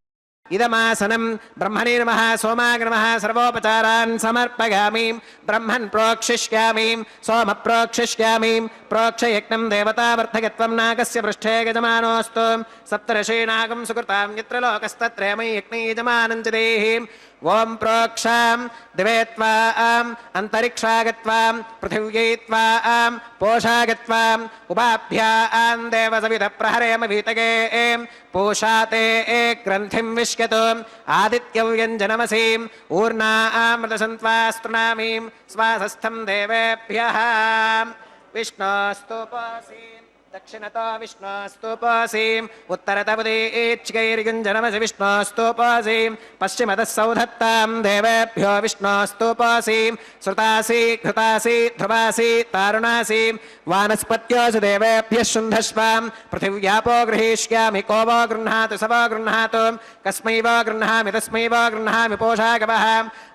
इदमासनं ब्रह्मणे नमः सोमाय नमः सर्वोपचारान् समर्पयामि ब्रह्मन् प्रोक्षिष्यामि सोम प्रोक्षिष्यामि प्रोक्षयज्ञं देवतावर्धकत्वं नागस्य पृष्ठे यजमानोऽस्तु सप्तर्षीणागं सुकृतां यत्र लोकस्तत्रयमयि यज्ञे यजमानं च देहि ॐ प्रोक्षां दिवे त्वाम् अन्तरिक्षागत्वां पृथिव्यै त्वां पोषागत्वाम् उपाभ्यां देवसवितः प्रहरेम वीतगे पोषाते ग्रन्थिं विश्यतु आदित्यव्यञ्जनमसीम् ऊर्णामृतसन्त्वास्तृणामीं स्वासस्थं देवेभ्यः विष्णोस्तुपासीम् दक्षिणतो विष्णोस्तुपासीम् उत्तरतमुदीच्चैर्युञ्जनमसि विष्णोस्तुपासीम् पश्चिमतः सौधत्तां देवेभ्यो विष्णोस्तुपासीम् श्रुतासि घृतासि ध्रुवासि तारुणासि वानस्पत्योऽसि देवेभ्यः शुन्धस्वां पृथिव्यापो गृहीष्यामि को वो गृह्णातु स वो गृह्णातु कस्मै वो गृह्णामि तस्मै वो गृह्णामि पोषागवः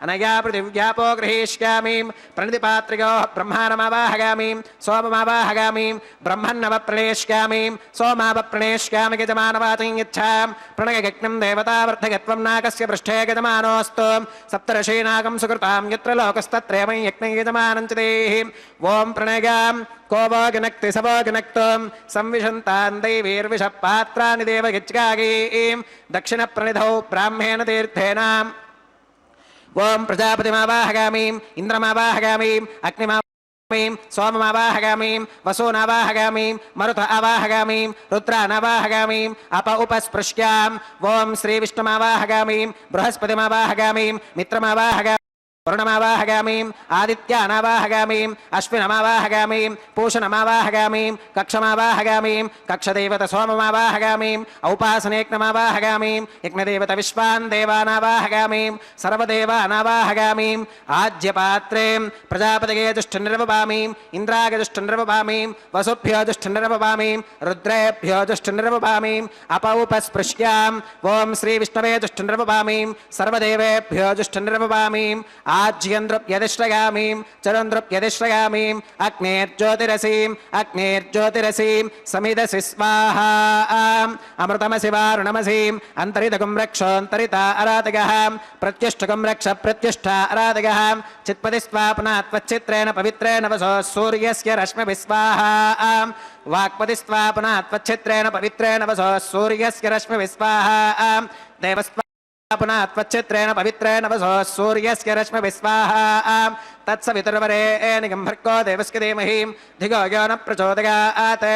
अनया पृथिव्यापो गृहीष्यामि प्रणितिपात्रियोः ब्रह्माणमावाहगामि सोममावाहगामि ब्रह्मन्नव प्रणेष्यामि सोमावप्रणेष्यामि यजमानवाचं यच्छां प्रणययज्ञं देवतावर्धकत्वं नागस्य पृष्ठे यजमानोऽस्तु सप्तर्षीणागं सुकृतां यत्र लोकस्तत्रयमयि यज्ञे यजमानं च देहि ॐ प्रणयां को वो गनक्ति स वो गनक्तुं संविशन्तान् दैवीर्विषः पात्राणि देव यज्ञागीं दक्षिणप्रणिधौ ब्राह्मेण तीर्थेन ॐ प्रजापतिमावाहगामीं इन्द्रमावाहगामीं अग्निमा सोममावाहगामीं वसूनावाहगामीं मरुत आवाहगामीं रुद्रानावाहगामीं अप उपस्पृश्यां ॐ श्रीविष्णुमावाहगामीं बृहस्पतिमावाहगामीं मित्रमावाहगामीं वरुणमावाहगामीं आदित्यानावाहगामीं अश्विनमावाहगामीं पूषणमावाहगामीं कक्षमावाहगामीं कक्षदेवत सोममावाहगामीं औपासनेक्नमावाहगामीं यज्ञदेवत विश्वान् देवानावाहगामीं सर्वदेवानावाहगामीं आज्यपात्रे प्रजापतये जुष्टनिर्वपामीं इन्द्राय जुष्टनिर्वपामीं वसुभ्यो जुष्टनिर्वपामीं रुद्रेभ्यो जुष्टनिर्वपामीं अपौपस्पृश्यां ॐ श्रीविष्णवे जुष्टनिर्वपामीं सर्वदेवेभ्यो जुष्टनिर्वपामीं आज्यन्द्रुप्यदिश्रयामीं चरन्द्रुप्यदिश्रयामीं अग्नेर्ज्योतिरसीं समिदसि स्वाहा अमृतमसि वारुणमसीं अन्तरितगुं रक्षोऽन्तरिता अराधगः प्रत्युष्टगुं रक्ष प्रत्युष्ठा अराधगः चित्पदि स्वापनात्वच्चित्रेण पवित्रेण वसो सूर्यस्य रश्मिभिः स्वाहा वाक्पदि स्वापनात्वच्चित्रेण पवित्रेण वसो सूर्यस्य रश्मिभिः स्वाहा देवस्वा पुनः त्वच्चित्रेण पवित्रेण वसो सूर्यस्य रश्मिभिः स्वाहा तत्सवितुर्वरेण्यं भर्गो देवस्य धीमहि धियो यो न प्रचोदयात्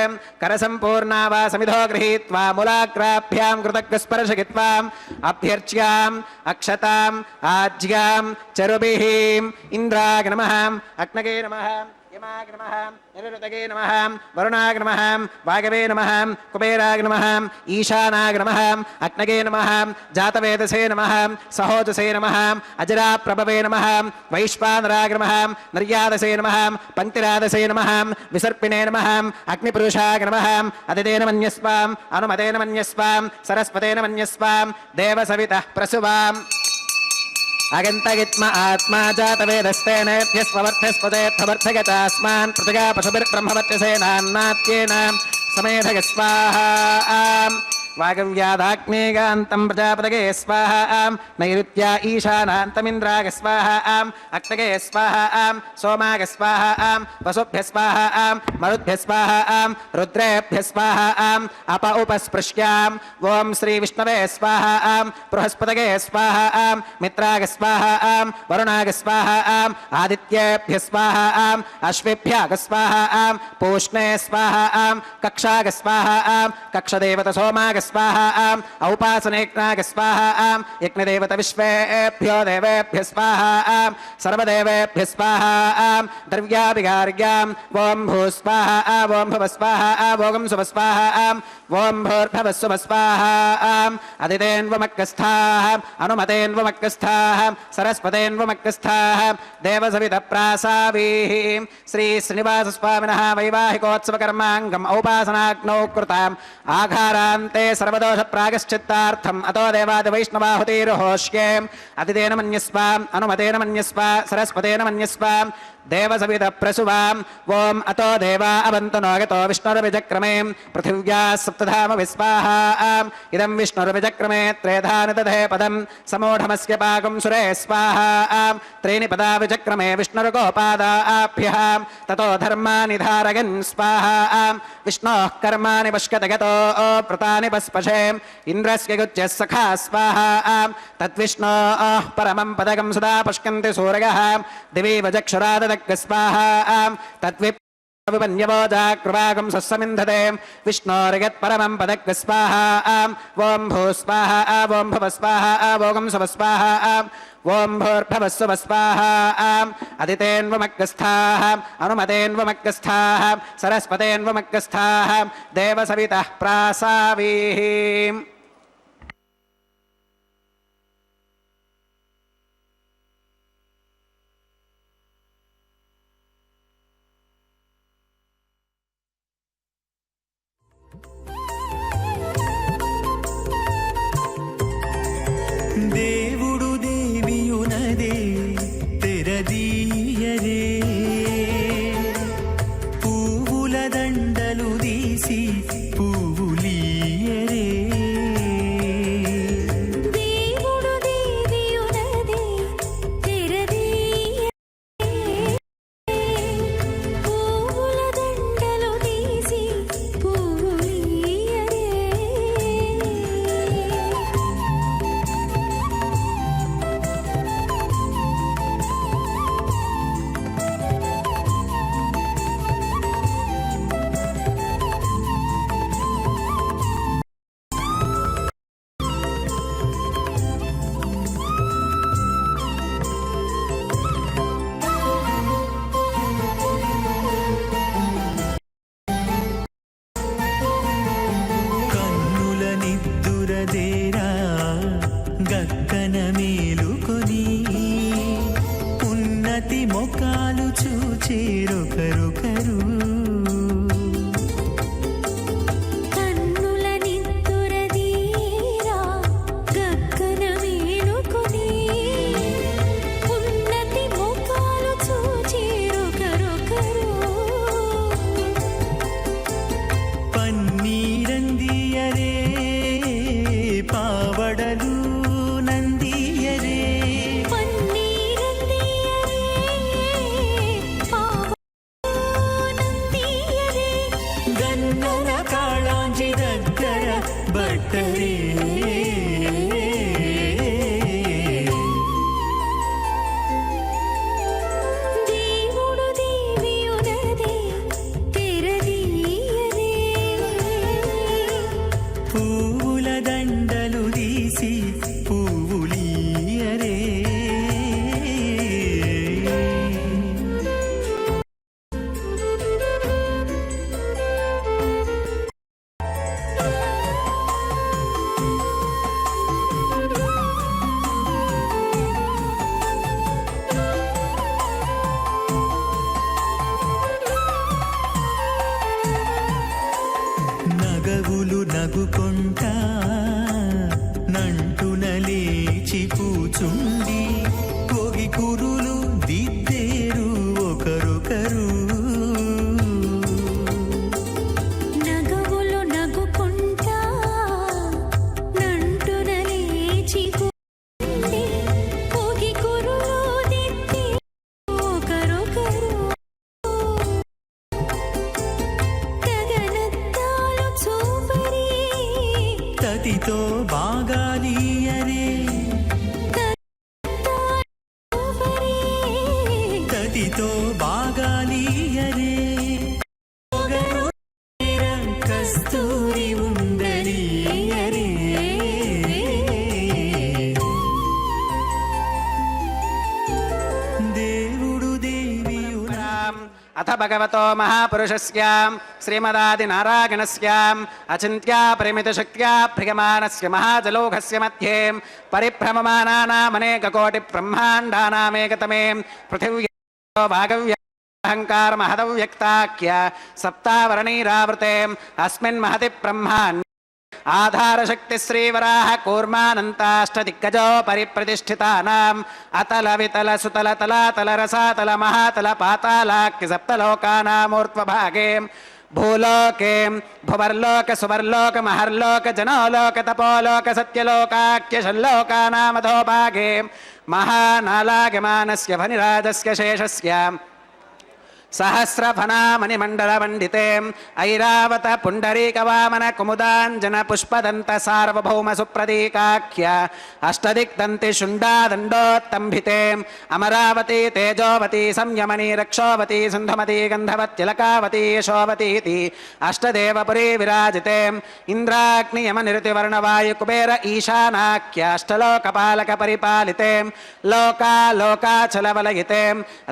करसम्पूर्णा वा समिधो गृहीत्वा मूलाग्राभ्यां कृतज्ञस्पर्शयित्वाम् अभ्यर्च्याम् अक्षताम् आज्यां चरुभिः इन्द्राय नमः अग्नये नमः यमाय नमः निरुतगे नमः वरुणाय नमः वागवे नमः कुबेराय नमः ईशानाय नमः अग्नये नमः जातवेदसे नमः सहोजसे नमः अजराप्रभवे नमः वैश्वानराय नमः निर्यादसे नमः पङ्क्तिरादसे नमः विसर्पिणे नमः अग्निपुरुषाय नमः अदितेन मन्यस्वाम् अनुमतेन मन्यस्वाम् सरस्वतेन मन्यस्वाम् देवसवितः प्रसुवाम् अगन्तगित्म आत्मा जातवेदस्तेनेभ्यस्वर्थस्पदेर्थवर्धगतास्मान् पृथिगा पशुभिर्ब्रह्मवर्चसेनान्नात्येन समेधग स्वाहा वागव्यादाग्नेगान्तं प्रजापतये स्वाहा नैऋत्या ईशानान्तमिन्द्राय स्वाहा अग्नये स्वाहा सोमाय स्वाहा वसुभ्यः स्वाहा मरुद्भ्यः स्वाहा रुद्रेभ्यः स्वाहा अप उपस्पृश्यां ॐ श्रीविष्णवे स्वाहा बृहस्पतये स्वाहा मित्राय स्वाहा वरुणाय स्वाहा आदित्येभ्यः स्वाहा अश्विभ्यः स्वाहा पूष्णे स्वाहा कक्षाय स्वाहा कक्षदेवत सोमाय स्वाहा औपासनेक्नाग स्वाहा यज्ञदेवत विश्वेभ्यो देवेभ्य स्वाहा सर्वदेवेभ्य स्वाहा द्रव्याभिगार्याम् ॐ भूस्वाहा ॐ भुवस्वाहा ॐ सुवस्वाहा ॐ भूर्भुवस्सुवस्वाहा अदितेन्वमग्गस्थाः अनुमतेन्वमग्गस्थाः सरस्वतेन्वमग्गस्थाः देवसवितप्रासावीः श्री श्रीनिवासस्वामिनः वैवाहिकोत्सवकर्माङ्गम् औपासनाग्नौ कृताम् आघारान्ते सर्वदोषप्रायश्चित्तार्थम् अतो देवादिवैष्णवाहुतिर्होष्ये अदितेन मन्यस्वाम् अनुमतेन मन्यस्वा सरस्वतेन मन्यस्वाम् देवसवितप्रसुवाम् ॐ अतो देवा अवन्तु नो यतो विष्णुर्विचक्रमे पृथिव्याः सप्तधाम विस्वाहा इदं विष्णुर्विचक्रमे त्रेधा निदधे पदम् समूढमस्य पाकं सुरे स्वाहा त्रीणि पदा विचक्रमे विष्णुर्गोपादाभ्यः ततो धर्माणि धारयन् स्वाहा विष्णोः कर्माणि पश्यत गतो प्रतानि पस्पशे इन्द्रस्य युज्यः सखा स्वाहा तद्विष्णोः परमं पदकं सदा पश्यन्ति सूरयः दिवि वजक्षुराददग् स्वाहा तद्विपन्यवोजाकृवागं सस्समिन्धते विष्णोर्यत्परमं पदग् स्वाहा ॐ भूस्वाहा ॐ भुवस्वाहा ॐ सुवस्वाहा ॐ भूर्भुवस्सुवस्वाहा अदितेन्वमग्गस्थाः अनुमतेन्वमग्गस्थाः सरस्वतेन्वमग्गस्थाः देवसवितः प्रासावीः దేవుడు దేవియునదే తెరదీయరే పువ్వుల దండలు తీసి పువ్వులీయరే దేవుడు దేవియునదే తెరదీయరే పువ్వుల దండలు తీసి పువ్వులీయరే కన్నుల నిద్దురదేరా గక్కన మేలుకొని ఉన్నతి మొకాలు చూచేరొకరొకరు కన్నుల నిద్దురదీరా గగ్గన మేలుకొని ఉన్నతి ముఖాలు చూచేరొకరొకరు పన్నీరందియరే పావడలు నందియరే పన్నీరందియరే పావనందియరే గన్నన కాళాంజి దగ్గర బట్టరే దేవుడు దేవియునదే తెరదీయరే పువ్వుల దండలు తీసి పువ్వులీయరే నగవులు నగుకొంటా నంటున లేచి కూచుండి పొగి కురులు దిద్దేరు ఒకరొకరు నగవులు నగుకుంటా నంటున లేచి కూడి పోగి కురులు దిద్ది ఒకరొకరు గగనద్దాలు చూపరి తతితో బాగాలీయరే చూపరి తతితో బాగాలీయరే కస్తూరి ఉండలీయరే अथ भगवतो महापुरुषस्यां श्रीमदादिनारायणस्याम् अचिन्त्या परिमितशक्त्या प्रियमाणस्य महाजलोघस्य मध्ये परिभ्रममानानामनेककोटिब्रह्माण्डानामेकतमे पृथिव्या भागव्यहङ्कारमहदव्यक्ताख्य सप्तावरणीरावृते अस्मिन् महति ब्रह्माण्डे आधारशक्ति श्रीवराह कूर्मानन्ताष्टदिग्गजो परिप्रतिष्ठितानाम् अतल वितल सुतल तलातल रसातल महातल पातालाख्य सप्तलोकानामूर्ध्वभागे भूलोके भुवर्लोक सुवर्लोक महर्लोक जनोलोक तपोलोक सत्यलोकाख्य षल्लोकानामधोभागे महानालागमानस्य फनिराजस्य शेषस्य सहस्रफनामणिमण्डलमण्डिते ऐरावत पुण्डरीकवामन कुमुदाञ्जन पुष्पदन्त सार्वभौम सुप्रतीकाख्य अष्टदिग्दन्ति शुण्डादण्डोत्तम्भिते अमरावती तेजोवती संयमनी रक्षोवती सिन्धुमती गन्धवत्यलकावती यशोवतीति अष्टदेवपुरी विराजिते इन्द्राग्नियमनिरुतिवर्णवायुकुबेर ईशानाख्य अष्टलोकपालकपरिपालिते लोकालोकाचलवलयिते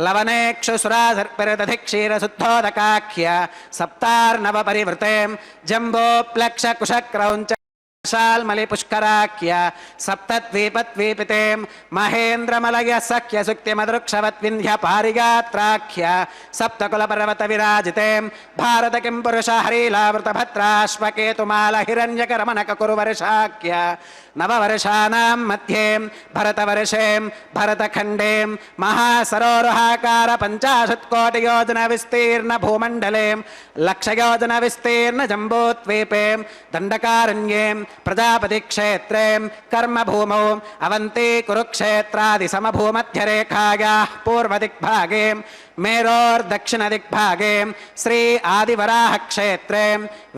लवनेक्षुसुरासर्पिरदधि क्षीरशुद्धोदकाख्य सप्तार्णव परिवृते जम्बोप्लक्ष कुशक्रौञ्च शाल्मलिपुष्कराख्य सप्तद्वीपद्वीपिते महेन्द्रमलय सख्य सुक्तिमदृक्षवद्विन्ध्य पारिगात्राख्य सप्तकुलपर्वत विराजिते भारत किं पुरुष हरीलावृतभद्राश्वकेतुमाल हिरण्यकरमणक कुरुवर्षाख्य नववर्षाणां मध्ये भरतवर्षे भरतखण्डे महासरोरुहाकार 50 कोटियोजन विस्तीर्ण भूमण्डले लक्षयोजन विस्तीर्ण जम्बूद्वीपे दण्डकारण्ये प्रजापति क्षेत्रे कर्मभूमौ अवन्ती कुरुक्षेत्रादि समभूमध्यरेखायाः पूर्वदिग्भागे मेरोर्दक्षिणदिग्भागे श्री आदिवराह क्षेत्रे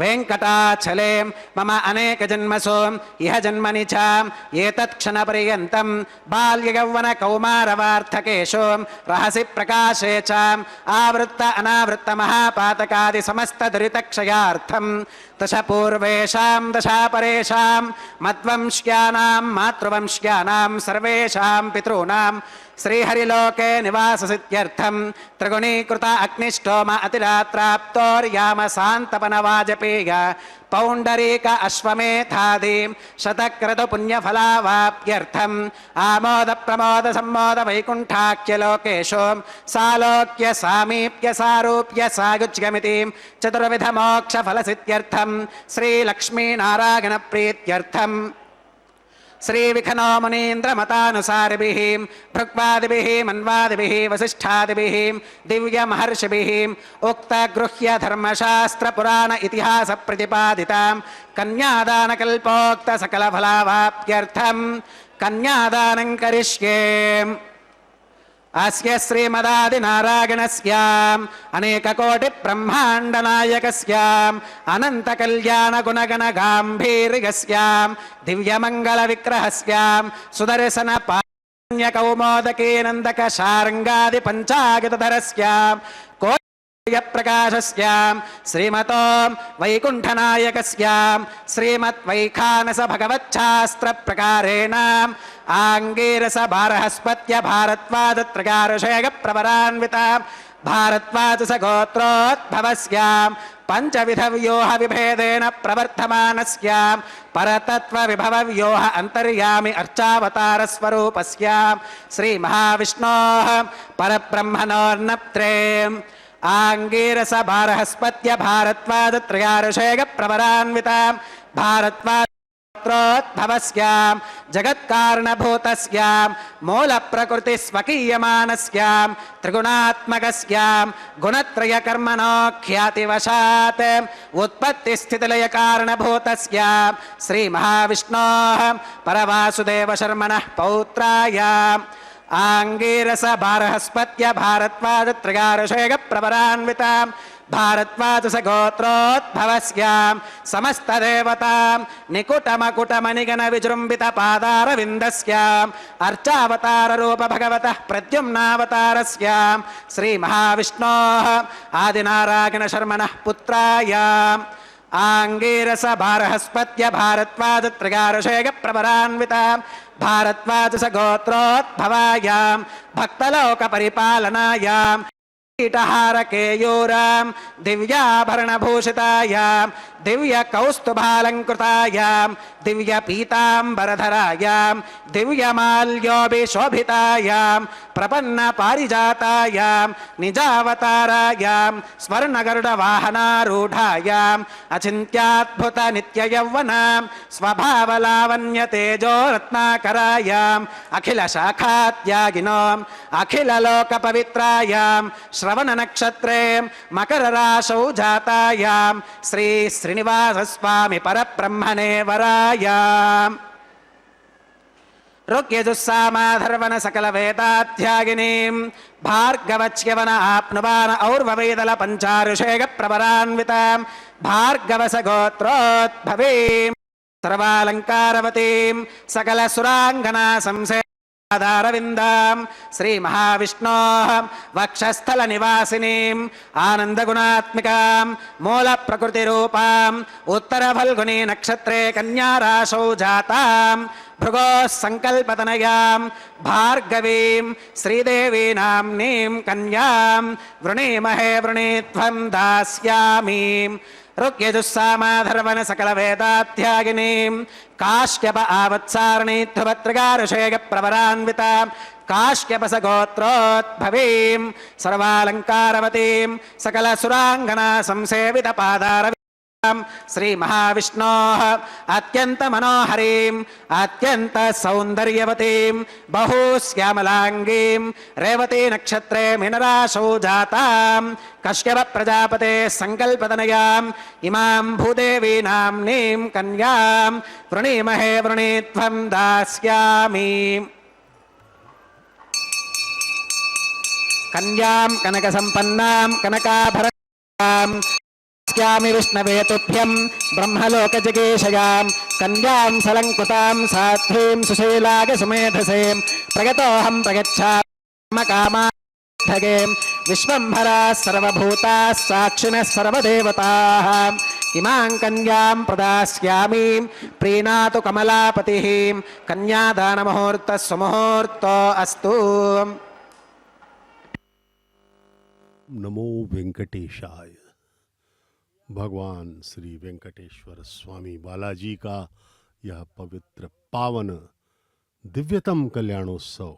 वेङ्कटाचले मम अनेकजन्मसु इह जन्मनि च एतत्क्षणपर्यन्तं बाल्ययौवनकौमारवार्थकेषु रहसि प्रकाशे च आवृत्त अनावृत्त महापातकादि समस्तदुरितक्षयार्थं दशपूर्वेषां दशापरेषां मद्वंश्यानां मातृवंश्यानां सर्वेषां पितॄणां श्रीहरिलोके निवाससिद्ध्यर्थं त्रिगुणीकृत अग्निष्टोम अतिरात्राप्तोर्याम शान्तपनवाजपेय पौण्डरीक अश्वमेधादि शतक्रतुपुण्यफलावाप्त्यर्थम् आमोद प्रमोद सम्मोद वैकुण्ठाख्यलोकेषु सालोक्य सामीप्य सारूप्य सायुज्यमिति चतुर्विधमोक्षफलसिद्ध्यर्थं श्रीलक्ष्मीनारायणप्रीत्यर्थम् श्रीविखनो मुनीन्द्रमतानुसारिभिः भृग्वादिभिः मन्वादिभिः वसिष्ठादिभिः दिव्यमहर्षिभिः उक्तगृह्य धर्मशास्त्रपुराण इतिहास प्रतिपादितां कन्यादानकल्पोक्त सकलफलावाप्त्यर्थं कन्यादानं करिष्ये अस्य श्रीमदादिनारायणस्याम् अनेककोटिब्रह्माण्डनायकस्याम् अनन्तकल्याणगुणगणगाम्भीर्यस्याम् दिव्यमङ्गलविग्रहस्याम् सुदर्शनपाण्यकौमोदकीनन्दकशार्ङ्गादिपञ्चागतधरस्याम् प्रकाशस्याम् श्रीमतो वैकुण्ठनायकस्याम् श्रीमद्वैखानस भगवच्छास्त्रप्रकारेण आङ्गीरस भारहस्पत्य भारद्वाजत्रयारुषेग प्रवरान्विता भारद्वाजस गोत्रोद्भवस्याम् पञ्चविधव्यूह विभेदेन प्रवर्धमानस्याम् परतत्त्वविभवव्यूह अन्तर्यामि अर्चावतारस्वरूपस्याम् श्रीमहाविष्णोः परब्रह्मणोर्नप्त्रे आङ्गीरस भारहस्पत्य भारद्वाजत्रयारुषेग प्रवरान्विता भारद्वाजोत्भवस्याम् जगत्कारणभूतस्याम् मूलप्रकृतिस्वकीयमानस्याम् त्रिगुणात्मकस्याम् गुणत्रयकर्मणो ख्यातिवशात् उत्पत्तिस्थितिलयकारणभूतस्याम् श्रीमहाविष्णोः परवासुदेवशर्मणः पौत्रायाम् आङ्गीरस भारहस्पत्य भारद्वाजत्रयारुषेग प्रवरान्विताम् भारद्वाजस गोत्रोद्भवस्याम् समस्तदेवताम् निकुटमकुटमनिगण विजृम्भित पादारविन्दस्याम् अर्चावताररूप भगवतः प्रद्युम्नावतारस्याम् श्रीमहाविष्णोः आदिनारायणशर्मणः पुत्रायाम् आङ्गीरस भारहस्पत्य भारद्वाजत्रयारुषेग प्रवरान्विताम् भारद्वाजस गोत्रोद्भवायाम् भक्तलोकपरिपालनायाम् कीटहार केयूरां दिव्याभरणभूषितायां दिव्यकौस्तुभालङ्कृतायां दिव्यपीताम्बरधरायां दिव्यमाल्योभिशोभितायां प्रपन्नपारिजातायां निजावतारायां स्वर्णगरुडवाहनारूढायाम् अचिन्त्याद्भुतनित्ययौवनां स्वभावलावण्यतेजोरत्नाकरायाम् अखिलशाखात्यागिनोम् अखिललोकपवित्रायां श्रवणनक्षत्रे मकरराशौ जातायां श्री श्रीनिवासस्वामि परब्रह्मणे वरायाम् ऋग्यजुस्सामाधर्वण सकल वेदाध्यागिनीं भार्गवच्यवन आप्नुवान और्ववेदल पंचारुषेग प्रवरान्वितां भार्गवस गोत्रोद्भवीं सर्वालंकारवतीं सकल सुरांगना संसे आधारविन्दां श्री महाविष्णोः वक्षस्थल निवासिनीं आनन्दगुणात्मिकां मूल प्रकृतिरूपां उत्तर फल्गुनी नक्षत्रे कन्या राशौ जातां भृगोः संकल्पतनयां भार्गवीं श्रीदेवी नाम्नीं कन्यां वृणीमहे वृणीत्वं दास्यामि ऋग्यजुस्सामाधर्वण सकल वेदाध्यागिनीं काश्यप आवत्सारणी ध्रुवत्रिगारुषेग प्रवरान्वितां काश्यपस गोत्रोद्भवीं सर्वालंकारवतीं सकल सुरांगना संसेवित पादार श्री महाविष्णोः अत्यंत मनोहरीं अत्यंत सौंदर्यवतीं बहुश्यामलांगीं रेवती नक्षत्रे मीनराशौ जातां कश्यप प्रजापते संकल्पतनयाम् इमां भूदेवी नाम्नीं कन्यां वृणीमहे वृणीत्वं दास्यामि कन्यां कनकसम्पन्नां कनकाभरणां स्यामि विष्णवे तुभ्यं ब्रह्मलोकजगेशयां कन्यां सलङ्कृतां साध्वीं सुशीलाग सुमेधसें प्रगतोऽहं प्रगच्छामि कामार्थगें विश्वम्भराः सर्वभूताः साक्षिणः सर्वदेवताः इमां कन्यां प्रदास्यामि प्रीणातु कमलापतिः कन्यादानमुहूर्तः सुमुहूर्तो अस्तु। नमो वेंकटेशाय। भगवान श्री वेंकटेश्वर स्वामी बालाजी का यह पवित्र पावन दिव्यतम कल्याणोत्सव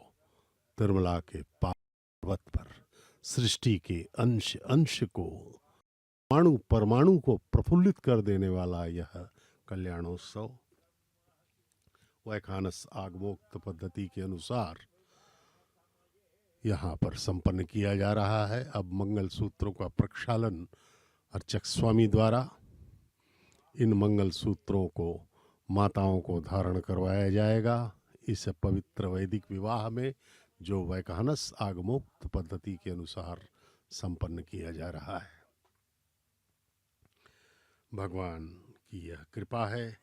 तिरुमला के पर्वत पर सृष्टि के अंश अंश को परमाणु परमाणु को प्रफुल्लित कर देने वाला यह कल्याणोत्सव वैखानस आगमोक्त पद्धति के अनुसार यहाँ पर संपन्न किया जा रहा है। अब मंगल सूत्रों का प्रक्षालन अर्चक स्वामी द्वारा इन मंगल सूत्रों को माताओं को धारण करवाया जाएगा। इस पवित्र वैदिक विवाह में जो वैखानस आगमोक्त पद्धति के अनुसार संपन्न किया जा रहा है। भगवान की यह कृपा है,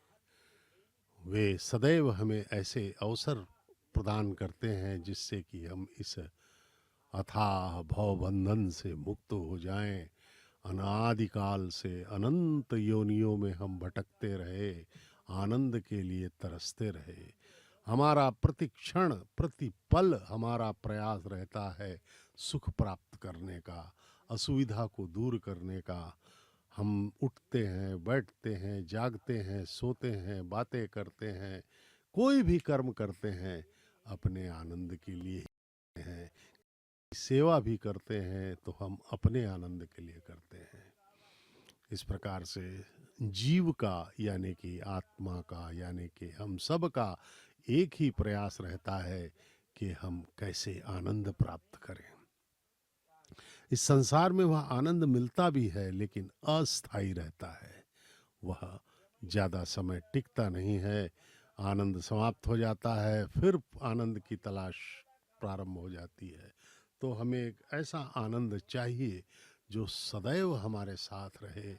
वे सदैव हमें ऐसे अवसर प्रदान करते हैं जिससे कि हम इस अथाह भवबंधन से मुक्त हो जाएं। अनादिकाल से अनंत योनियों में हम भटकते रहे, आनंद के लिए तरसते रहे। हमारा प्रतिक्षण प्रतिपल हमारा प्रयास रहता है सुख प्राप्त करने का, असुविधा को दूर करने का। हम उठते हैं, बैठते हैं, जागते हैं, सोते हैं, बातें करते हैं, कोई भी कर्म करते हैं अपने आनंद के लिए हैं। सेवा भी करते हैं तो हम अपने आनंद के लिए करते हैं। इस प्रकार से जीव का यानी कि आत्मा का यानी कि हम सब का एक ही प्रयास रहता है कि हम कैसे आनंद प्राप्त करें। इस संसार में वह आनंद मिलता भी है लेकिन अस्थायी रहता है, वह ज़्यादा समय टिकता नहीं है। आनंद समाप्त हो जाता है, फिर आनंद की तलाश प्रारंभ हो जाती है। तो हमें एक ऐसा आनंद चाहिए जो सदैव हमारे साथ रहे,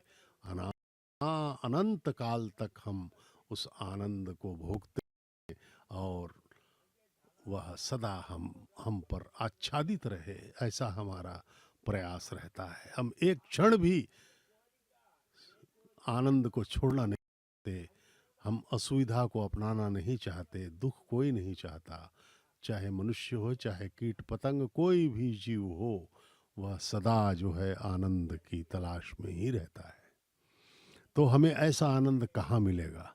अनंत काल तक हम उस आनंद को भोगते हैं और वह सदा हम पर आच्छादित रहे, ऐसा हमारा प्रयास रहता है। हम एक क्षण भी आनंद को छोड़ना नहीं चाहते, हम असुविधा को अपनाना नहीं चाहते। दुख कोई नहीं चाहता, चाहे मनुष्य हो चाहे कीट पतंग, कोई भी जीव हो वह सदा जो है आनंद की तलाश में ही रहता है। तो हमें ऐसा आनंद कहाँ मिलेगा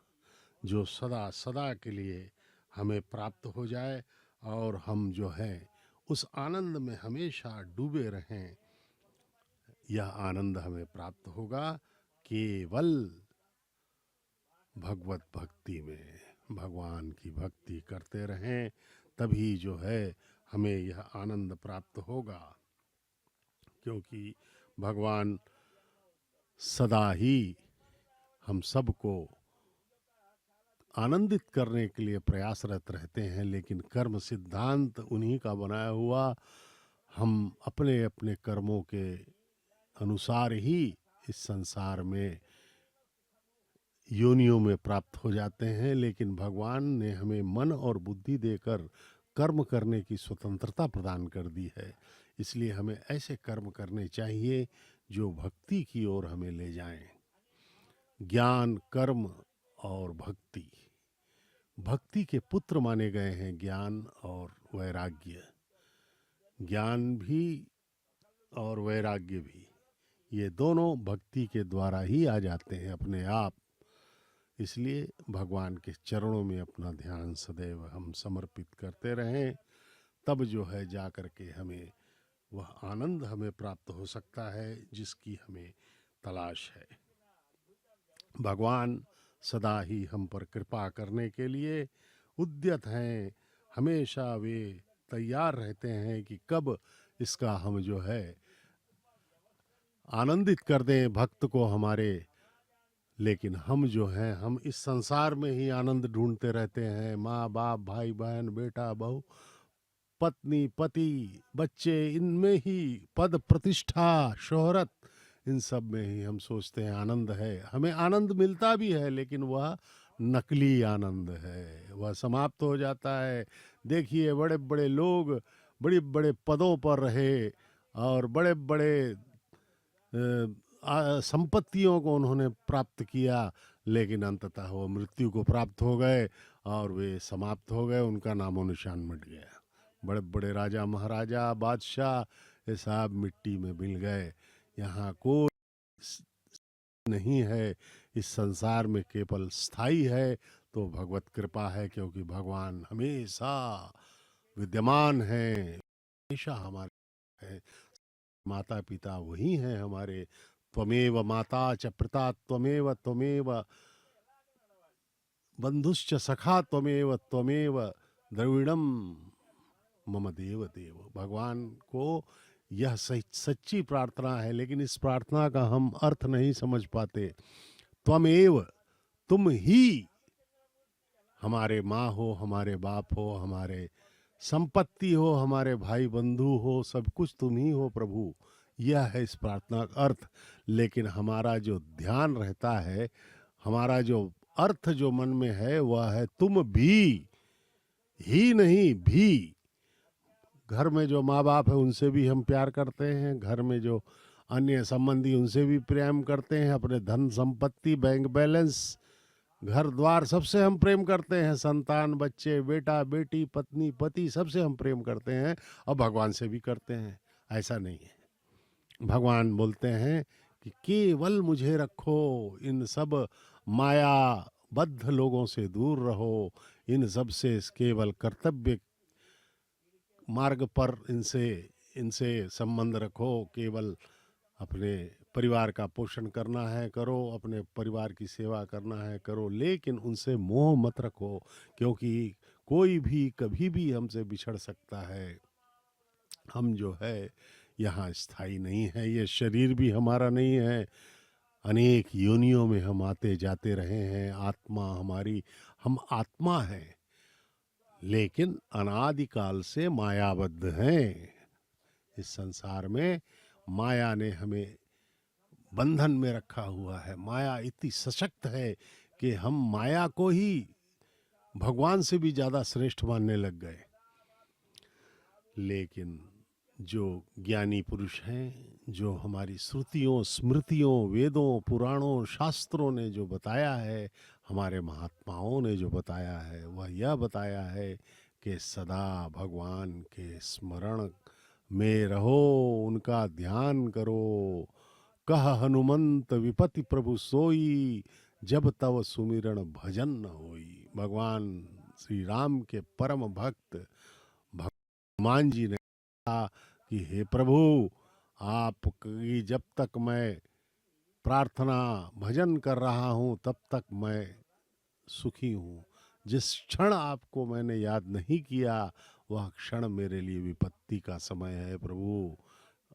जो सदा सदा के लिए हमें प्राप्त हो जाए और हम जो है उस आनंद में हमेशा डूबे रहें। यह आनंद हमें प्राप्त होगा केवल भगवत भक्ति में। भगवान की भक्ति करते रहें, तभी जो है हमें यह आनंद प्राप्त होगा, क्योंकि भगवान सदा ही हम सबको आनंदित करने के लिए प्रयासरत रहते हैं, लेकिन कर्म सिद्धांत उन्हीं का बनाया हुआ। हम अपने अपने कर्मों के अनुसार ही इस संसार में योनियों में प्राप्त हो जाते हैं, लेकिन भगवान ने हमें मन और बुद्धि देकर कर्म करने की स्वतंत्रता प्रदान कर दी है। इसलिए हमें ऐसे कर्म करने चाहिए जो भक्ति की ओर हमें ले जाएं। ज्ञान, कर्म और भक्ति, भक्ति के पुत्र माने गए हैं ज्ञान और वैराग्य। ज्ञान भी और वैराग्य भी, ये दोनों भक्ति के द्वारा ही आ जाते हैं अपने आप। इसलिए भगवान के चरणों में अपना ध्यान सदैव हम समर्पित करते रहें, तब जो है जा कर के हमें वह आनंद हमें प्राप्त हो सकता है जिसकी हमें तलाश है। भगवान सदा ही हम पर कृपा करने के लिए उद्यत हैं। हमेशा वे तैयार रहते हैं कि कब इसका हम जो है आनंदित कर दें भक्त को हमारे। लेकिन हम जो हैं, हम इस संसार में ही आनंद ढूंढते रहते हैं। माँ बाप, भाई बहन, बेटा बहू, पत्नी पति, बच्चे, इनमें ही पद प्रतिष्ठा, शोहरत, इन सब में ही हम सोचते हैं आनंद है। हमें आनंद मिलता भी है, लेकिन वह नकली आनंद है, वह समाप्त हो जाता है। देखिए, बड़े बड़े लोग बड़े बड़े पदों पर रहे और बड़े बड़े संपत्तियों को उन्होंने प्राप्त किया, लेकिन अंततः वो मृत्यु को प्राप्त हो गए और वे समाप्त हो गए, उनका नामो निशान मिट गया। बड़े बड़े राजा महाराजा बादशाह ये सब मिट्टी में मिल गए। यहाँ कोई नहीं है इस संसार में, केवल स्थायी है तो भगवत कृपा है, क्योंकि भगवान हमेशा विद्यमान है, हमेशा हमारे है। माता पिता वही हैं हमारे। त्वमेव माता च पिता त्वमेव, त्वमेव बंधुश्च सखा त्वमेव, त्वमेव द्रविड़म मम देव देव। भगवान को यह सच्ची प्रार्थना है, लेकिन इस प्रार्थना का हम अर्थ नहीं समझ पाते। त्वमेव, तुम ही हमारे माँ हो, हमारे बाप हो, हमारे संपत्ति हो, हमारे भाई बंधु हो, सब कुछ तुम ही हो प्रभु। यह है इस प्रार्थना का अर्थ। लेकिन हमारा जो ध्यान रहता है, हमारा जो अर्थ जो मन में है, वह है तुम भी, ही नहीं भी। घर में जो माँ बाप है उनसे भी हम प्यार करते हैं, घर में जो अन्य संबंधी उनसे भी प्रेम करते हैं, अपने धन संपत्ति, बैंक बैलेंस, घर द्वार, सबसे हम प्रेम करते हैं। संतान, बच्चे, बेटा बेटी, पत्नी पति, सबसे हम प्रेम करते हैं और भगवान से भी करते हैं। ऐसा नहीं है। भगवान बोलते हैं कि केवल मुझे रखो, इन सब मायाबद्ध लोगों से दूर रहो, इन सब से केवल कर्तव्य मार्ग पर इनसे संबंध रखो। केवल अपने परिवार का पोषण करना है करो, अपने परिवार की सेवा करना है करो, लेकिन उनसे मोह मत रखो, क्योंकि कोई भी कभी भी हमसे बिछड़ सकता है। हम जो है यहाँ स्थायी नहीं है, ये शरीर भी हमारा नहीं है। अनेक योनियों में हम आते जाते रहे हैं। आत्मा हमारी, हम आत्मा हैं, लेकिन अनादिकाल से मायाबद्ध हैं। इस संसार में माया ने हमें बंधन में रखा हुआ है। माया इतनी सशक्त है कि हम माया को ही भगवान से भी ज्यादा श्रेष्ठ मानने लग गए। लेकिन जो ज्ञानी पुरुष हैं, जो हमारी श्रुतियों, स्मृतियों, वेदों, पुराणों, शास्त्रों ने जो बताया है, हमारे महात्माओं ने जो बताया है, वह यह बताया है कि सदा भगवान के स्मरण में रहो, उनका ध्यान करो। कह हनुमंत विपति प्रभु सोई, जब तव सुमिरन भजन न होई। भगवान श्री राम के परम भक्त हनुमान जी ने कहा कि हे प्रभु, आपकी जब तक मैं प्रार्थना भजन कर रहा हूँ तब तक मैं सुखी हूँ। जिस क्षण आपको मैंने याद नहीं किया वह क्षण मेरे लिए विपत्ति का समय है प्रभु।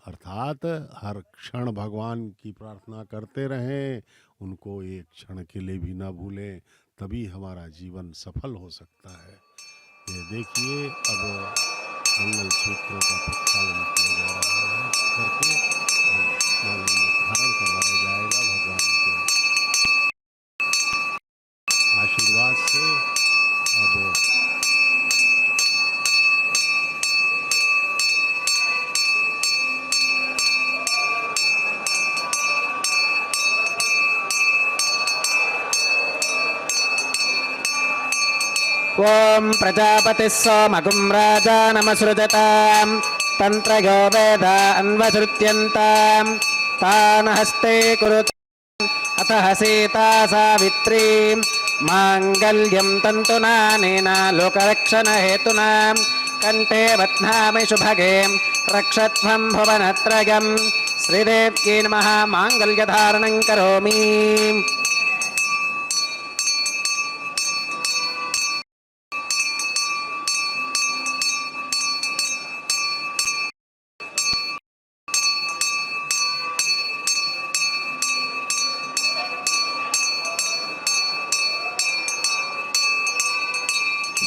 अर्थात हर क्षण भगवान की प्रार्थना करते रहें, उनको एक क्षण के लिए भी ना भूलें, तभी हमारा जीवन सफल हो सकता है। ये देखिए, अब मंगल सूत्रों का प्रक्षालन किया जा रहा है करके मालिन्य धारण करवाया जाएगा भगवान के आशीर्वाद से। अब ओम प्रजापतिः सोमगुं राजानमसृजताम् तन्त्रयो वेद अन्वसृत्यन्ताम् तान् हस्ते कुरुताम् अतः सीता सावित्री माङ्गल्यं तन्तुनानेन लोकरक्षणहेतुना कण्ठे बध्नामि शुभगे रक्षध्वं भुवनत्रयम् श्रीदेव्यै नमः। माङ्गल्यधारणं करोमि।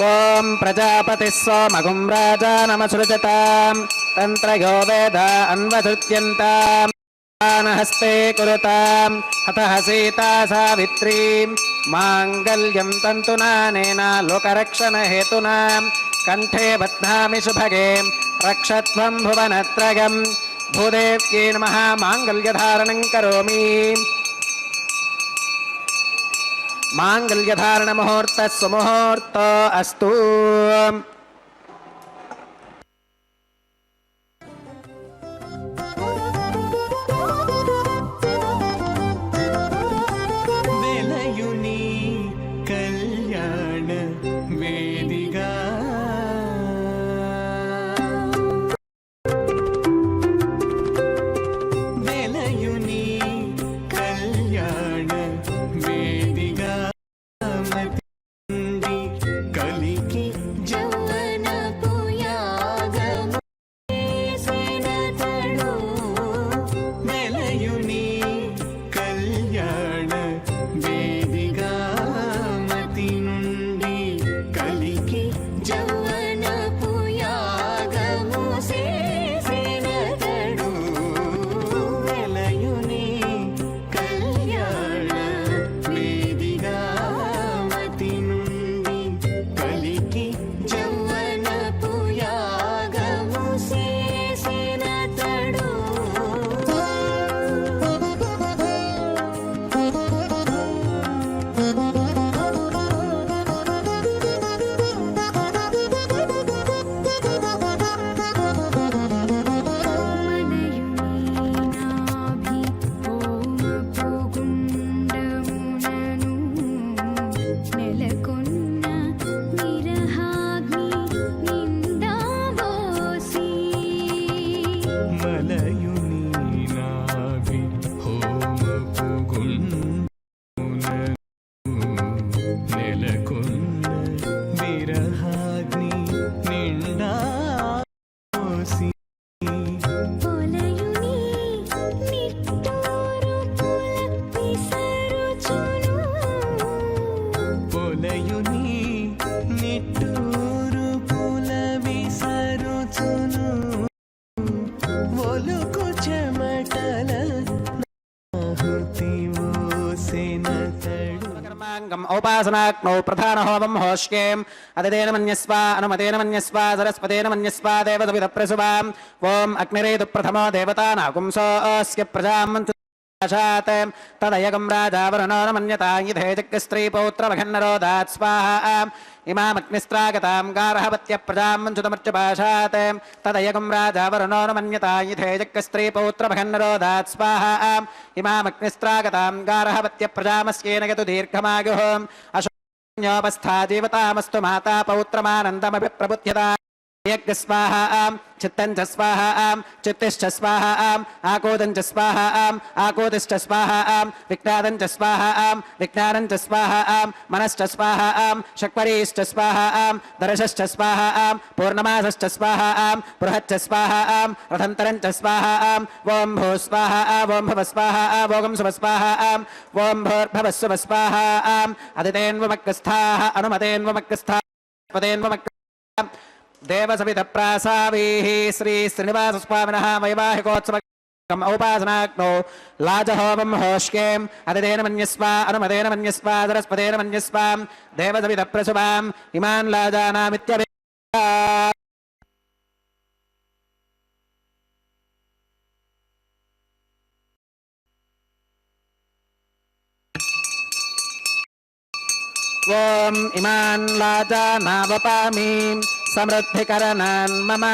ओम प्रजापतिः सोमगुं राजानमसृजताम् तन्त्रयो वेद अन्वसृत्यन्ताम् तान् हस्ते कुरुताम् अतः सीता सावित्री माङ्गल्यं तन्तुनानेन लोकरक्षणहेतुना कण्ठे बध्नामि शुभगे रक्षध्वं भुवनत्रयम् भूदेव्यै नमः। माङ्गल्यधारणं करोमि। माङ्गल्यधारण मुहूर्तः सुमुहूर्तो अस्तु। వెలయుని కళ్యాణ వేదిగా వెలయుని కళ్యాణ వేదిగా మతిండి కలికి యౌవనపు యాగము చేసినతడు వెలయుని కళ్యాణ వేదిగా మతి నుండి కలికి యౌవనపు యాగము చేసినతడు వెలయుని కళ్యాణ వేదిగా మతి నుండి కలికి యౌవనపు యాగము చేసినతడు మనయుని నాభి హోమపు గుండమునను నెలకొన్న విరహాగ్ని నిందాబోసి మలయుని నాభి హోమపు గుండమునను నెలకొన్న విరహాగ్ని నిండా పోసి పొలయుని నిట్టూరు పుల విసరుచును పొలయుని నిట్టూరు పుల విసరుచును ఒలుకు చెమటల నాహుతి ఓసెనతడు कर्माङ्गम् औपासनाग्नौ प्रधानहोमं होष्येम् अदितेन मन्यस्व अनुमतेन मन्यस्व सरस्वतेन मन्यस्व देवसुविधप्रसुवाम् ॐ अग्निरेतु प्रथमो देवतानागुंसोऽस्य प्रजां तदयगं राजा वरुणो न मन्यता यथे जग्स्त्रीपौत्रमघन्नरोधात् स्वाहा इमामग्निस्त्रागतां गार्हवत्य प्रजां मञ्चुतमर्चपाशात् तदयगं राजा वरुणो न मन्यता यथे जग्स्त्रीपौत्रमघन्नरोधात् स्वाहा इमामग्निस्त्रागतां गार्हवत्य प्रजामस्येन यतु दीर्घमायुः अशोन्योपस्था जीवतामस्तु माता पौत्रमानन्दमपि प्रबुध्यता यज्ञ स्वाहा चित्तं च स्वाहा चित्तिश्च स्वाहा आकोदं च स्वाहा आकोदिश्च स्वाहा विज्ञानं च स्वाहा विज्ञानं च स्वाहा मनश्च स्वाहा शक्वरीश्च स्वाहा दर्शश्च स्वाहा पूर्णमासश्च स्वाहा बृहच्च स्वाहा रथन्तरं च स्वाहा ॐ भू स्वाहा ॐ भव स्वाहा भोगं सुभ स्वाहा ॐ भूर्भवः सुभ स्वाहा अदितेन्वमग्गस्थाः अनुमतेन्वमग्गस्थाः पदेन्वमग्गस्थाः देवसवितप्रासावीः श्री श्रीनिवासस्वामिनः वैवाहिकोत्सवम् औपासनाग्नौ लाजहोमं होष्येम् अदितेन मन्यस्व अनुमतेन मन्यस्व सरस्वतेन मन्यस्व देवसवितप्रसुवाम् इमान् लाजानामित्यभि ॐ इमान् लाजानावपामि समृद्धिकरणान् मम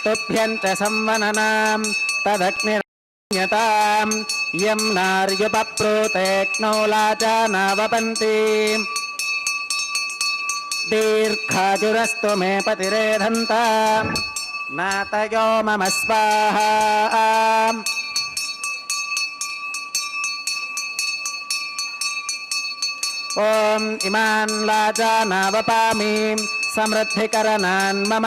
तुभ्यं च संवननां तदग्निर्यतां यं नार्युपप्रोतेक्नौ लाजानावपन्ति दीर्घाजुरस्तु मे पतिरेधन्तां नातयो मम स्वाहा ॐ इमान् लाजानावपामि समृद्धिकरणान् मम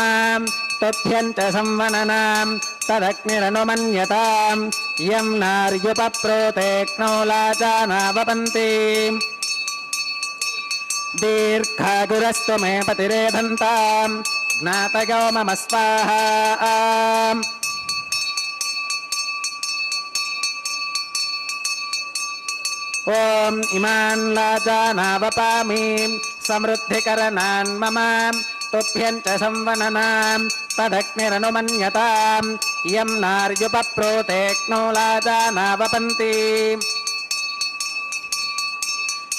तुभ्यं च संवननां तदग्निरनुमन्यतां यं नार्युपप्रोतेक्नौ लाजानावपन्ति दीर्घागुरस्तु मे पतिरेधन्तां ज्ञातयो मम स्वाहा ॐ इमान् लाजानावपामि समृद्धिकरणान् मम तुभ्यं च संवननां तदग्निरनुमन्यतां यं नार्युपप्रोतेक्नौ लाजानावपन्ति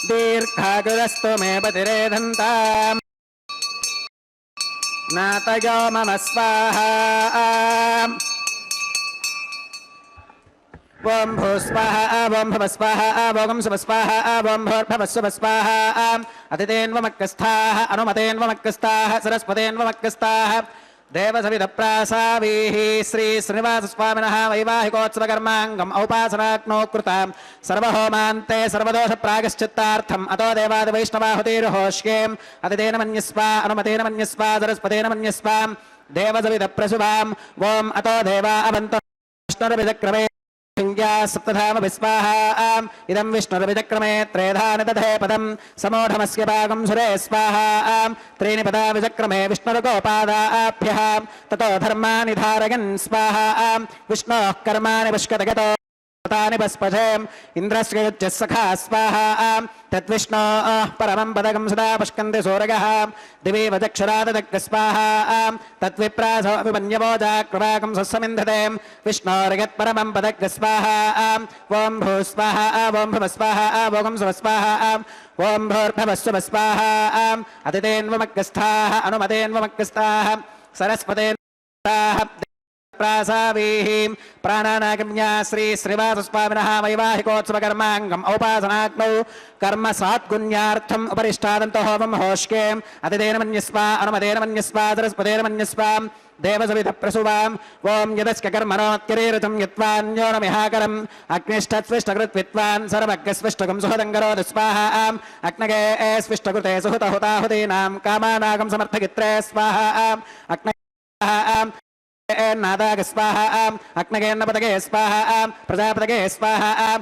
दीर्घागुरस्तु मे पतिरेधन्तां ज्ञातयो मम स्वाहा ॐ भू स्वाहा ॐ भव स्वाहा भोगं सुभ स्वाहा ॐ भूर्भवः सुभ स्वाहा अतिथेन्वमग्गस्थाः अनुमतेन्वमग्गस्थाः सरस्वतेन्वमग्गस्थाः देवसवितप्रासावीः श्री श्रीनिवासस्वामिनः वैवाहिकोत्सवकर्माङ्गम् औपासनाग्नौ कृतां सर्वहोमान्ते सर्वदोषप्रागश्चित्तार्थम् अतो देवादिवैष्णवाहुतिर्होष्येम् अतिथेन मन्यस्व अनुमतेन मन्यस्व सरस्वतेन मन्यस्व देवसवितप्रसुवाम् ॐ अतो देवा अवन्तु विष्णुरभिचक्रमे सप्तधाम विस्वाहा इदं विष्णुरभिचक्रमे त्रेधानि दधे पदं समूढमस्य भागं सुरे स्वाहा त्रीणि पदा विचक्रमे विष्णुर्गोपादाभ्यः ततो धर्माणि धारयन् स्वाहा विष्णोः कर्माणि पुष्कतगतो तानि पस्पशेम् इन्द्रस्य युज्यः सखा स्वाहा तद्विष्णोः परमं पदकं सदा पुष्कन्ति सूरयः दिवि वचक्षुरादग् स्वाहा तद्विप्रासो विमन्यवोजाकृपाकं सस्समिन्धते विष्णोर्यत्परमं पदग् स्वाहा ॐ भू स्वाहा ॐ भव स्वाहा भोगं सुभ स्वाहा ॐ भूर्भवः सुभ स्वाहा अतिथेन्वमग्गस्थाः अनुमतेन्वमग्गस्थाः सरस्वतेन्वमग्गस्थाः प्रासावीः प्राणानागम्या श्री श्रीनिवासस्वामिनः वैवाहिकोत्सवकर्माङ्गम् औपासनाग्नौ कर्म सात्गुण्यार्थम् उपरिष्टादन्तो होमं होष्येम् अतिथेन मन्यस्व अनुमतेन मन्यस्व सरस्वतेन मन्यस्व देवसवितप्रसुवाम् ॐ यदस्य कर्मणोऽत्यरीरथं यत्त्वान्यो न मिहाकरम् अग्निष्ठत्स्विष्टकृत्वित्वान् सर्वज्ञस्विष्टकं सुहदङ्गरोध स्वाहा अग्नगे स्विष्टकृते सुहुतहुताहुतीनां कामानागं समर्थगित्रे स्वाहा अग्नगे नादाग स्वाहा अग्नगेन्नपतगे स्वाहा प्रजापतगे स्वाहा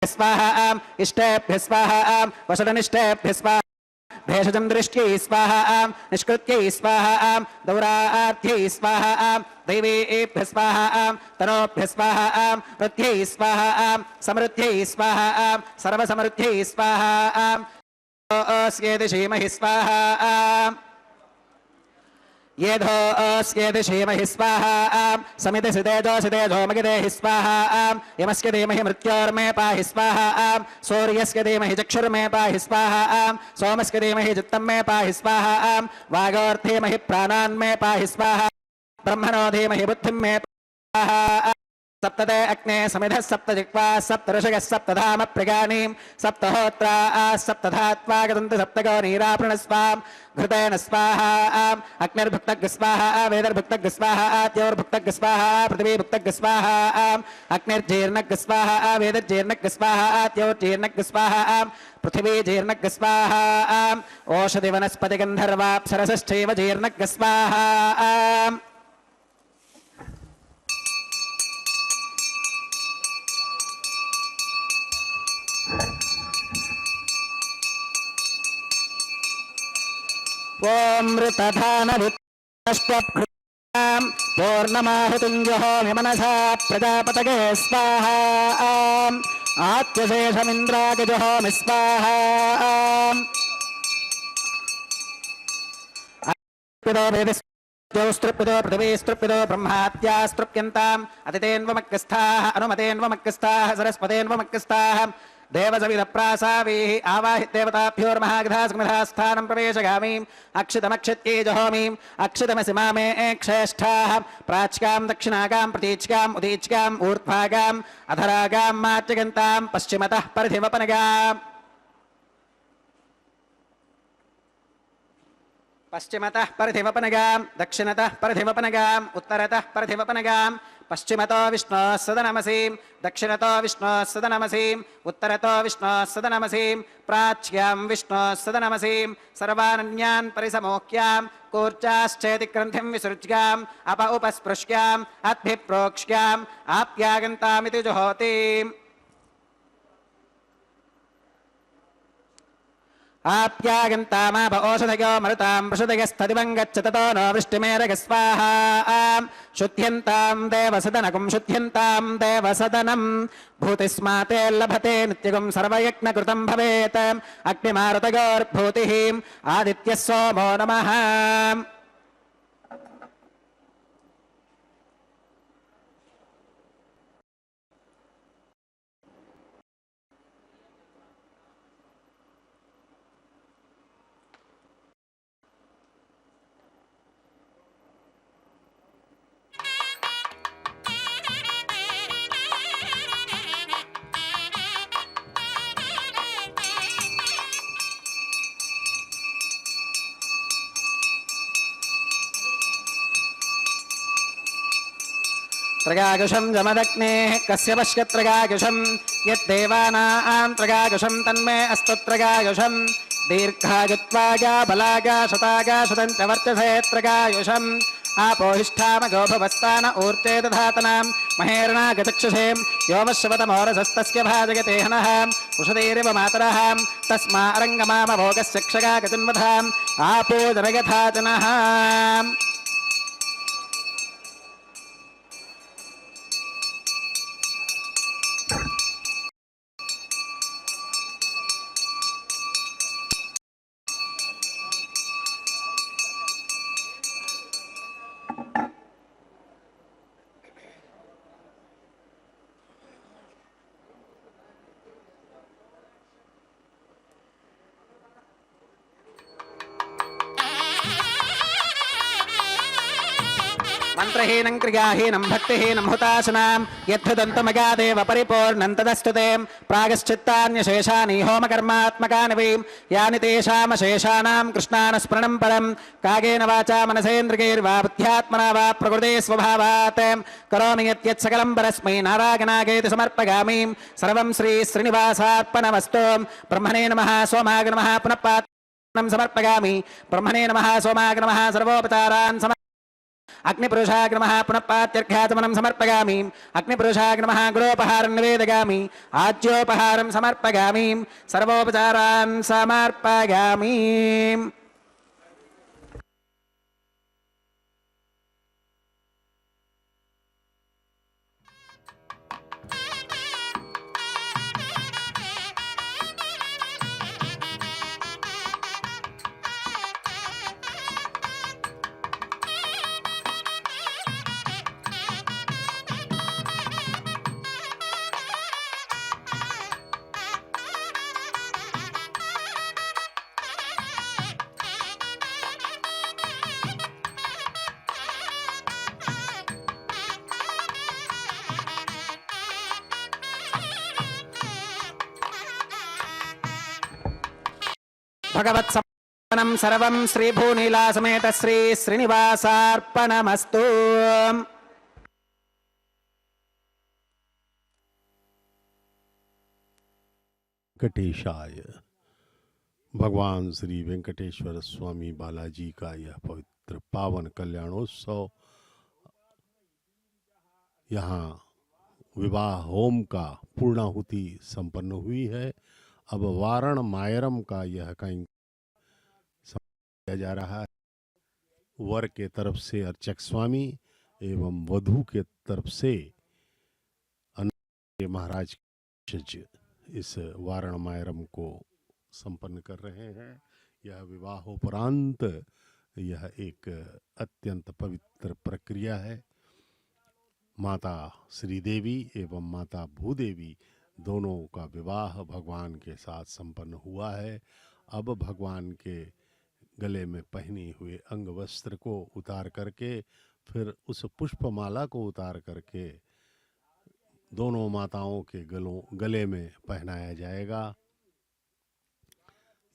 स्वाहा इष्टेभ्यः स्वाहा वशदनिष्टेभ्यः स्वाहा भेषजं दृष्ट्यै स्वाहा निष्कृत्यै स्वाहा दौरार्थ्यै स्वाहा दैवेभ्यः स्वाहा तनोभ्यः स्वाहा वृद्ध्यै स्वाहा समृद्ध्यै स्वाहा सर्वसमृद्ध्यै स्वाहा स्येति श्रीमहि स्वाहा येधोऽस्येति श्रीमहि स्वाहा समिति सितेजो मगिदेहि स्वाहा यमस्य धीमहि मृत्योर्मे पाहि स्वाहा सूर्यस्य धीमहि चक्षुर्मे पाहि स्वाहा सोमस्य धीमहि चित्तं मे पाहि स्वाहा वागोर्धीमहि प्राणान् मे पाहि स्वाहा ब्रह्मणो धीमहि बुद्धिं मे स्वाहा सप्तते अग्ने समिधः सप्तजिह्वा सप्तऋषयः सप्तधाम प्रगानीं सप्तहोत्रा सप्तधात्वा गतन्ति सप्तगो नीरापृणस्वाम् घृतेन स्वाहा अग्निर्भुक्तग् स्वाहा वेदर्भुक्तग् स्वाहा द्यौर्भुक्तग् स्वाहा पृथिवीभुक्तग् स्वाहा अग्निर्जीर्णग् स्वाहा वेदर्जीर्णग् स्वाहा द्यौर्जीर्णग् स्वाहा पृथिवीजीर्णग् स्वाहा ओषधिवनस्पतिगन्धर्वाप्सरसश्चैव जीर्णग् स्वाहा ॐ ऋतधानविष्टपुष्पभृतां पूर्णमाहुतिञ्जहोमि मनसा प्रजापतये स्वाहा आत्यशेषमिन्द्रागजहोमि स्वाहा स्तृप्यतो पृथिवीस्तृप्यतो ब्रह्माद्यास्तृप्यन्ताम् अतितेन्वमग्रस्थाः अनुमतेन्वमग्रस्थाः सरस्वतेन्वमग्रस्थाः देवसविदप्रासावीः आवाहिदेवताभ्योर्महागधास्मिधा स्थानं प्रवेशगामीम् अक्षितमक्षित्ये जहोमीम् अक्षितमसि मामे क्षेष्ठाः प्राच्कां दक्षिणागां प्रतीच्काम् उदीच्काम् ऊर्ध्वागाम् अधरागां मात्यगन्तां पश्चिमतः परिधिवपनगाम् पश्चिमतः परिधिवपनगां दक्षिणतः परिधिवपनगां उत्तरतः परिधिवपनगां पश्चिमतो विष्णोः सदनमसीं दक्षिणतो विष्णोः सदनमसीं उत्तरतो विष्णोः सदनमसीं प्राच्यां विष्णोः सदनमसीं सर्वानन्यान् परिसमोक्यां कूर्चाश्चेति ग्रन्थिं विसृज्याम् अप उपस्पृश्याम् अद्भिप्रोक्ष्याम् आप्यागन्तामिति जुहोतिम् आप्यागन्तामाप ओषधयो मरुतां पशुदयस्तदिवं गच्छ ततो नो वृष्टिमेरगस्वाहा शुद्ध्यन्तां देवसदनकुं शुद्ध्यन्तां देवसदनं भूतिस्माते लभते नित्यगुं सर्वयज्ञकृतं भवेत् अग्निमारुतयोर्भूतिः आदित्यः सोमो नमः त्रगायुषं जमदग्नेः कस्य पश्यत्रगायुषं यद्देवानां त्रगायुषं तन्मे अस्तु त्रगायुषं दीर्घायुत्वाया बलागा शतागा शतं च वर्चसे त्रगायुषम् आपोहिष्ठामगो भवस्तान ऊर्ते दधातनां महेर्णागचक्षुषें योमश्रवतमोरसस्तस्य भाजयते हनः उषधीरिव मातरः तस्मा अरङ्गमामभोगस्य क्षगागतिन्वधाम् आपो जनयथा जनः मंत्रहीनं क्रियाहीनं भक्तिहीनं हुताशनां यद्धुदन्तमगादेव परिपूर्णं तदस्तु ते प्रागश्चित्तान्यशेषानि होमकर्मात्मकानि वै यानि तेषामशेषाणां कृष्णानुस्मरणं परं कागेन वाचा मनसेन्द्रियैर्वा बुद्ध्यात्मना वा प्रकृते स्वभावात् करोमि यत् सकलं परस्मै नारायणागेति समर्पयामि सर्वं श्री श्रीनिवासार्पणमस्तु ब्रह्मणे नमः सोमाय नमः पुनः पात्रं समर्पयामि ब्रह्मणे नमः सोमाय नमः सर्वोपचारान् अग्निपुरुषाय नमः पुनः पात्यर्घ्याचमनं समर्पयामि अग्निपुरुषाय नमः गुरोपहारं निवेदयामि आज्योपहारं समर्पयामि सर्वोपचारान् समर्पयामि भगवत्सम्पन्नं सर्वं श्रीभूनीलासमेत श्री श्रीनिवासार्पणमस्तु। वेंकटेशाय। भगवान श्री वेंकटेश्वर स्वामी बालाजी का यह पवित्र पावन कल्याणोत्सव यहाँ विवाह होम का पूर्णाहुति संपन्न हुई है। अब वारण मायरम का यह कहीं किया जा रहा है। वर के तरफ से अर्चक स्वामी एवं वधू के तरफ से महाराज इस वारण मायरम को संपन्न कर रहे हैं। यह विवाहोपरांत यह एक अत्यंत पवित्र प्रक्रिया है। माता श्रीदेवी एवं माता भूदेवी दोनों का विवाह भगवान के साथ संपन्न हुआ है। अब भगवान के गले में पहने हुए अंग वस्त्र को उतार करके फिर उस पुष्पमाला को उतार करके दोनों माताओं के गले में पहनाया जाएगा।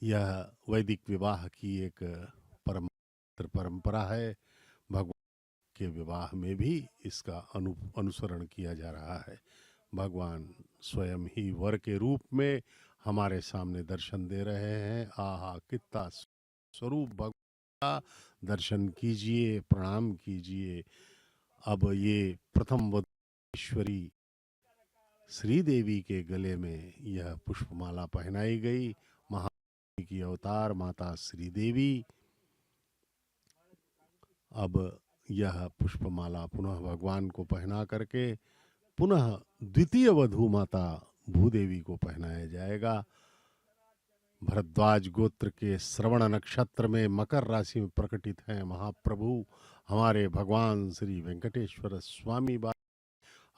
यह वैदिक विवाह की एक परंपरा है। भगवान के विवाह में भी इसका अनुसरण किया जा रहा है। भगवान स्वयं ही वर के रूप में हमारे सामने दर्शन दे रहे हैं। आहा कितना स्वरूप भगवान का दर्शन कीजिए, प्रणाम कीजिए। अब ये प्रथम वधूश्वरी श्रीदेवी के गले में यह पुष्पमाला पहनाई गई। महादेवी की अवतार माता श्रीदेवी अब यह पुष्पमाला पुनः भगवान को पहना करके पुनः द्वितीय वधू माता भूदेवी को पहनाया जाएगा। भरद्वाज गोत्र के श्रवण नक्षत्र में मकर राशि में प्रकटित हैं महाप्रभु हमारे भगवान श्री वेंकटेश्वर स्वामी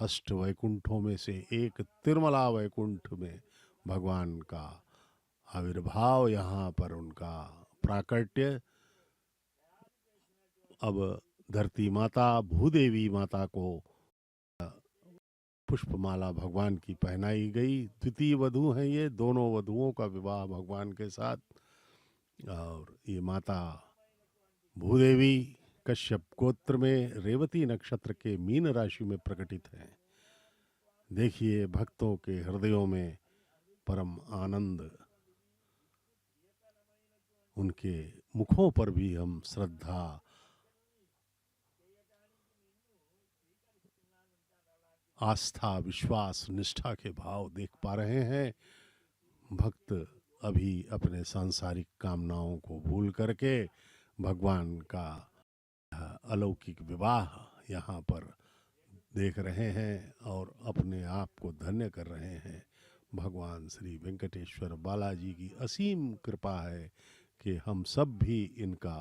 अष्ट वैकुंठों में से एक तिरुमला वैकुंठ में भगवान का आविर्भाव, यहाँ पर उनका प्राकट्य। अब धरती माता भूदेवी माता को पुष्पमाला भगवान की पहनाई गई। द्वितीय वधू हैं ये, दोनों वधुओं का विवाह भगवान के साथ। और ये माता भूदेवी कश्यप गोत्र में रेवती नक्षत्र के मीन राशि में प्रकटित हैं। देखिए भक्तों के हृदयों में परम आनंद, उनके मुखों पर भी हम श्रद्धा, आस्था, विश्वास, निष्ठा के भाव देख पा रहे हैं। भक्त अभी अपने सांसारिक कामनाओं को भूल करके भगवान का अलौकिक विवाह यहाँ पर देख रहे हैं और अपने आप को धन्य कर रहे हैं। भगवान श्री वेंकटेश्वर बालाजी की असीम कृपा है कि हम सब भी इनका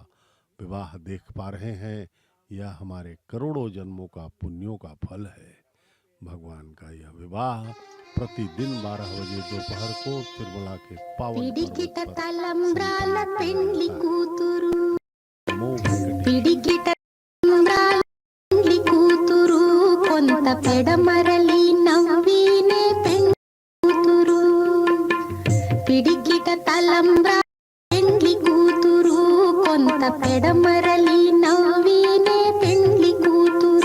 विवाह देख पा रहे हैं। यह हमारे करोड़ों जन्मों का पुण्यों का फल है। भगवान का यह विवाह प्रतिदिन 12 बजे दोपहर को तिरुमला के पावन పిడికిట తలంబ్రాల పెండ్లి కూతురు పిడికిట తలంబ్రాల పెండ్లి కూతురు కొంత పెడమరలి నవ్వినే పెండ్లి కూతురు పిడికిట తలంబ్రాల పెండ్లి కూతురు కొంత పెడమరలి నవ్వినే పెండ్లి కూతురు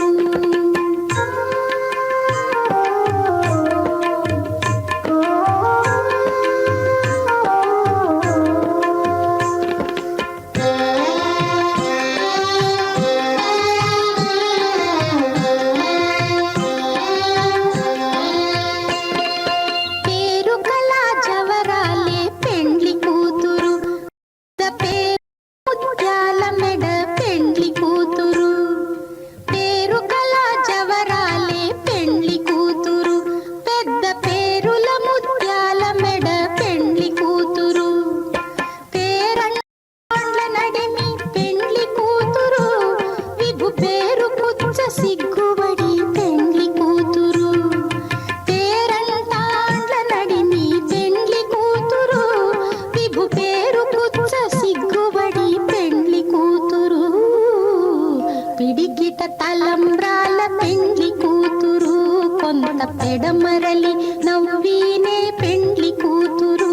తలంబ్రాల పెండ్లి కూతురు కొంత పెడమరలి నవ్వినే పెండ్లి కూతురు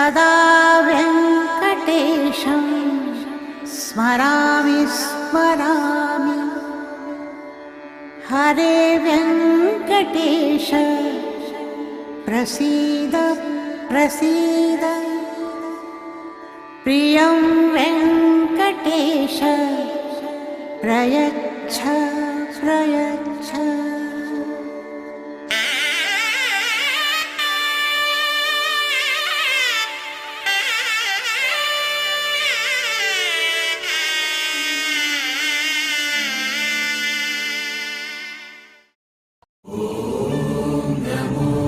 सदा वेङ्कटेशं स्मरामि स्मरामि हरे वेङ्कटेश प्रसीद प्रसीद प्रियं वेङ्कटेश प्रयच्छ प्रयच्छ नमो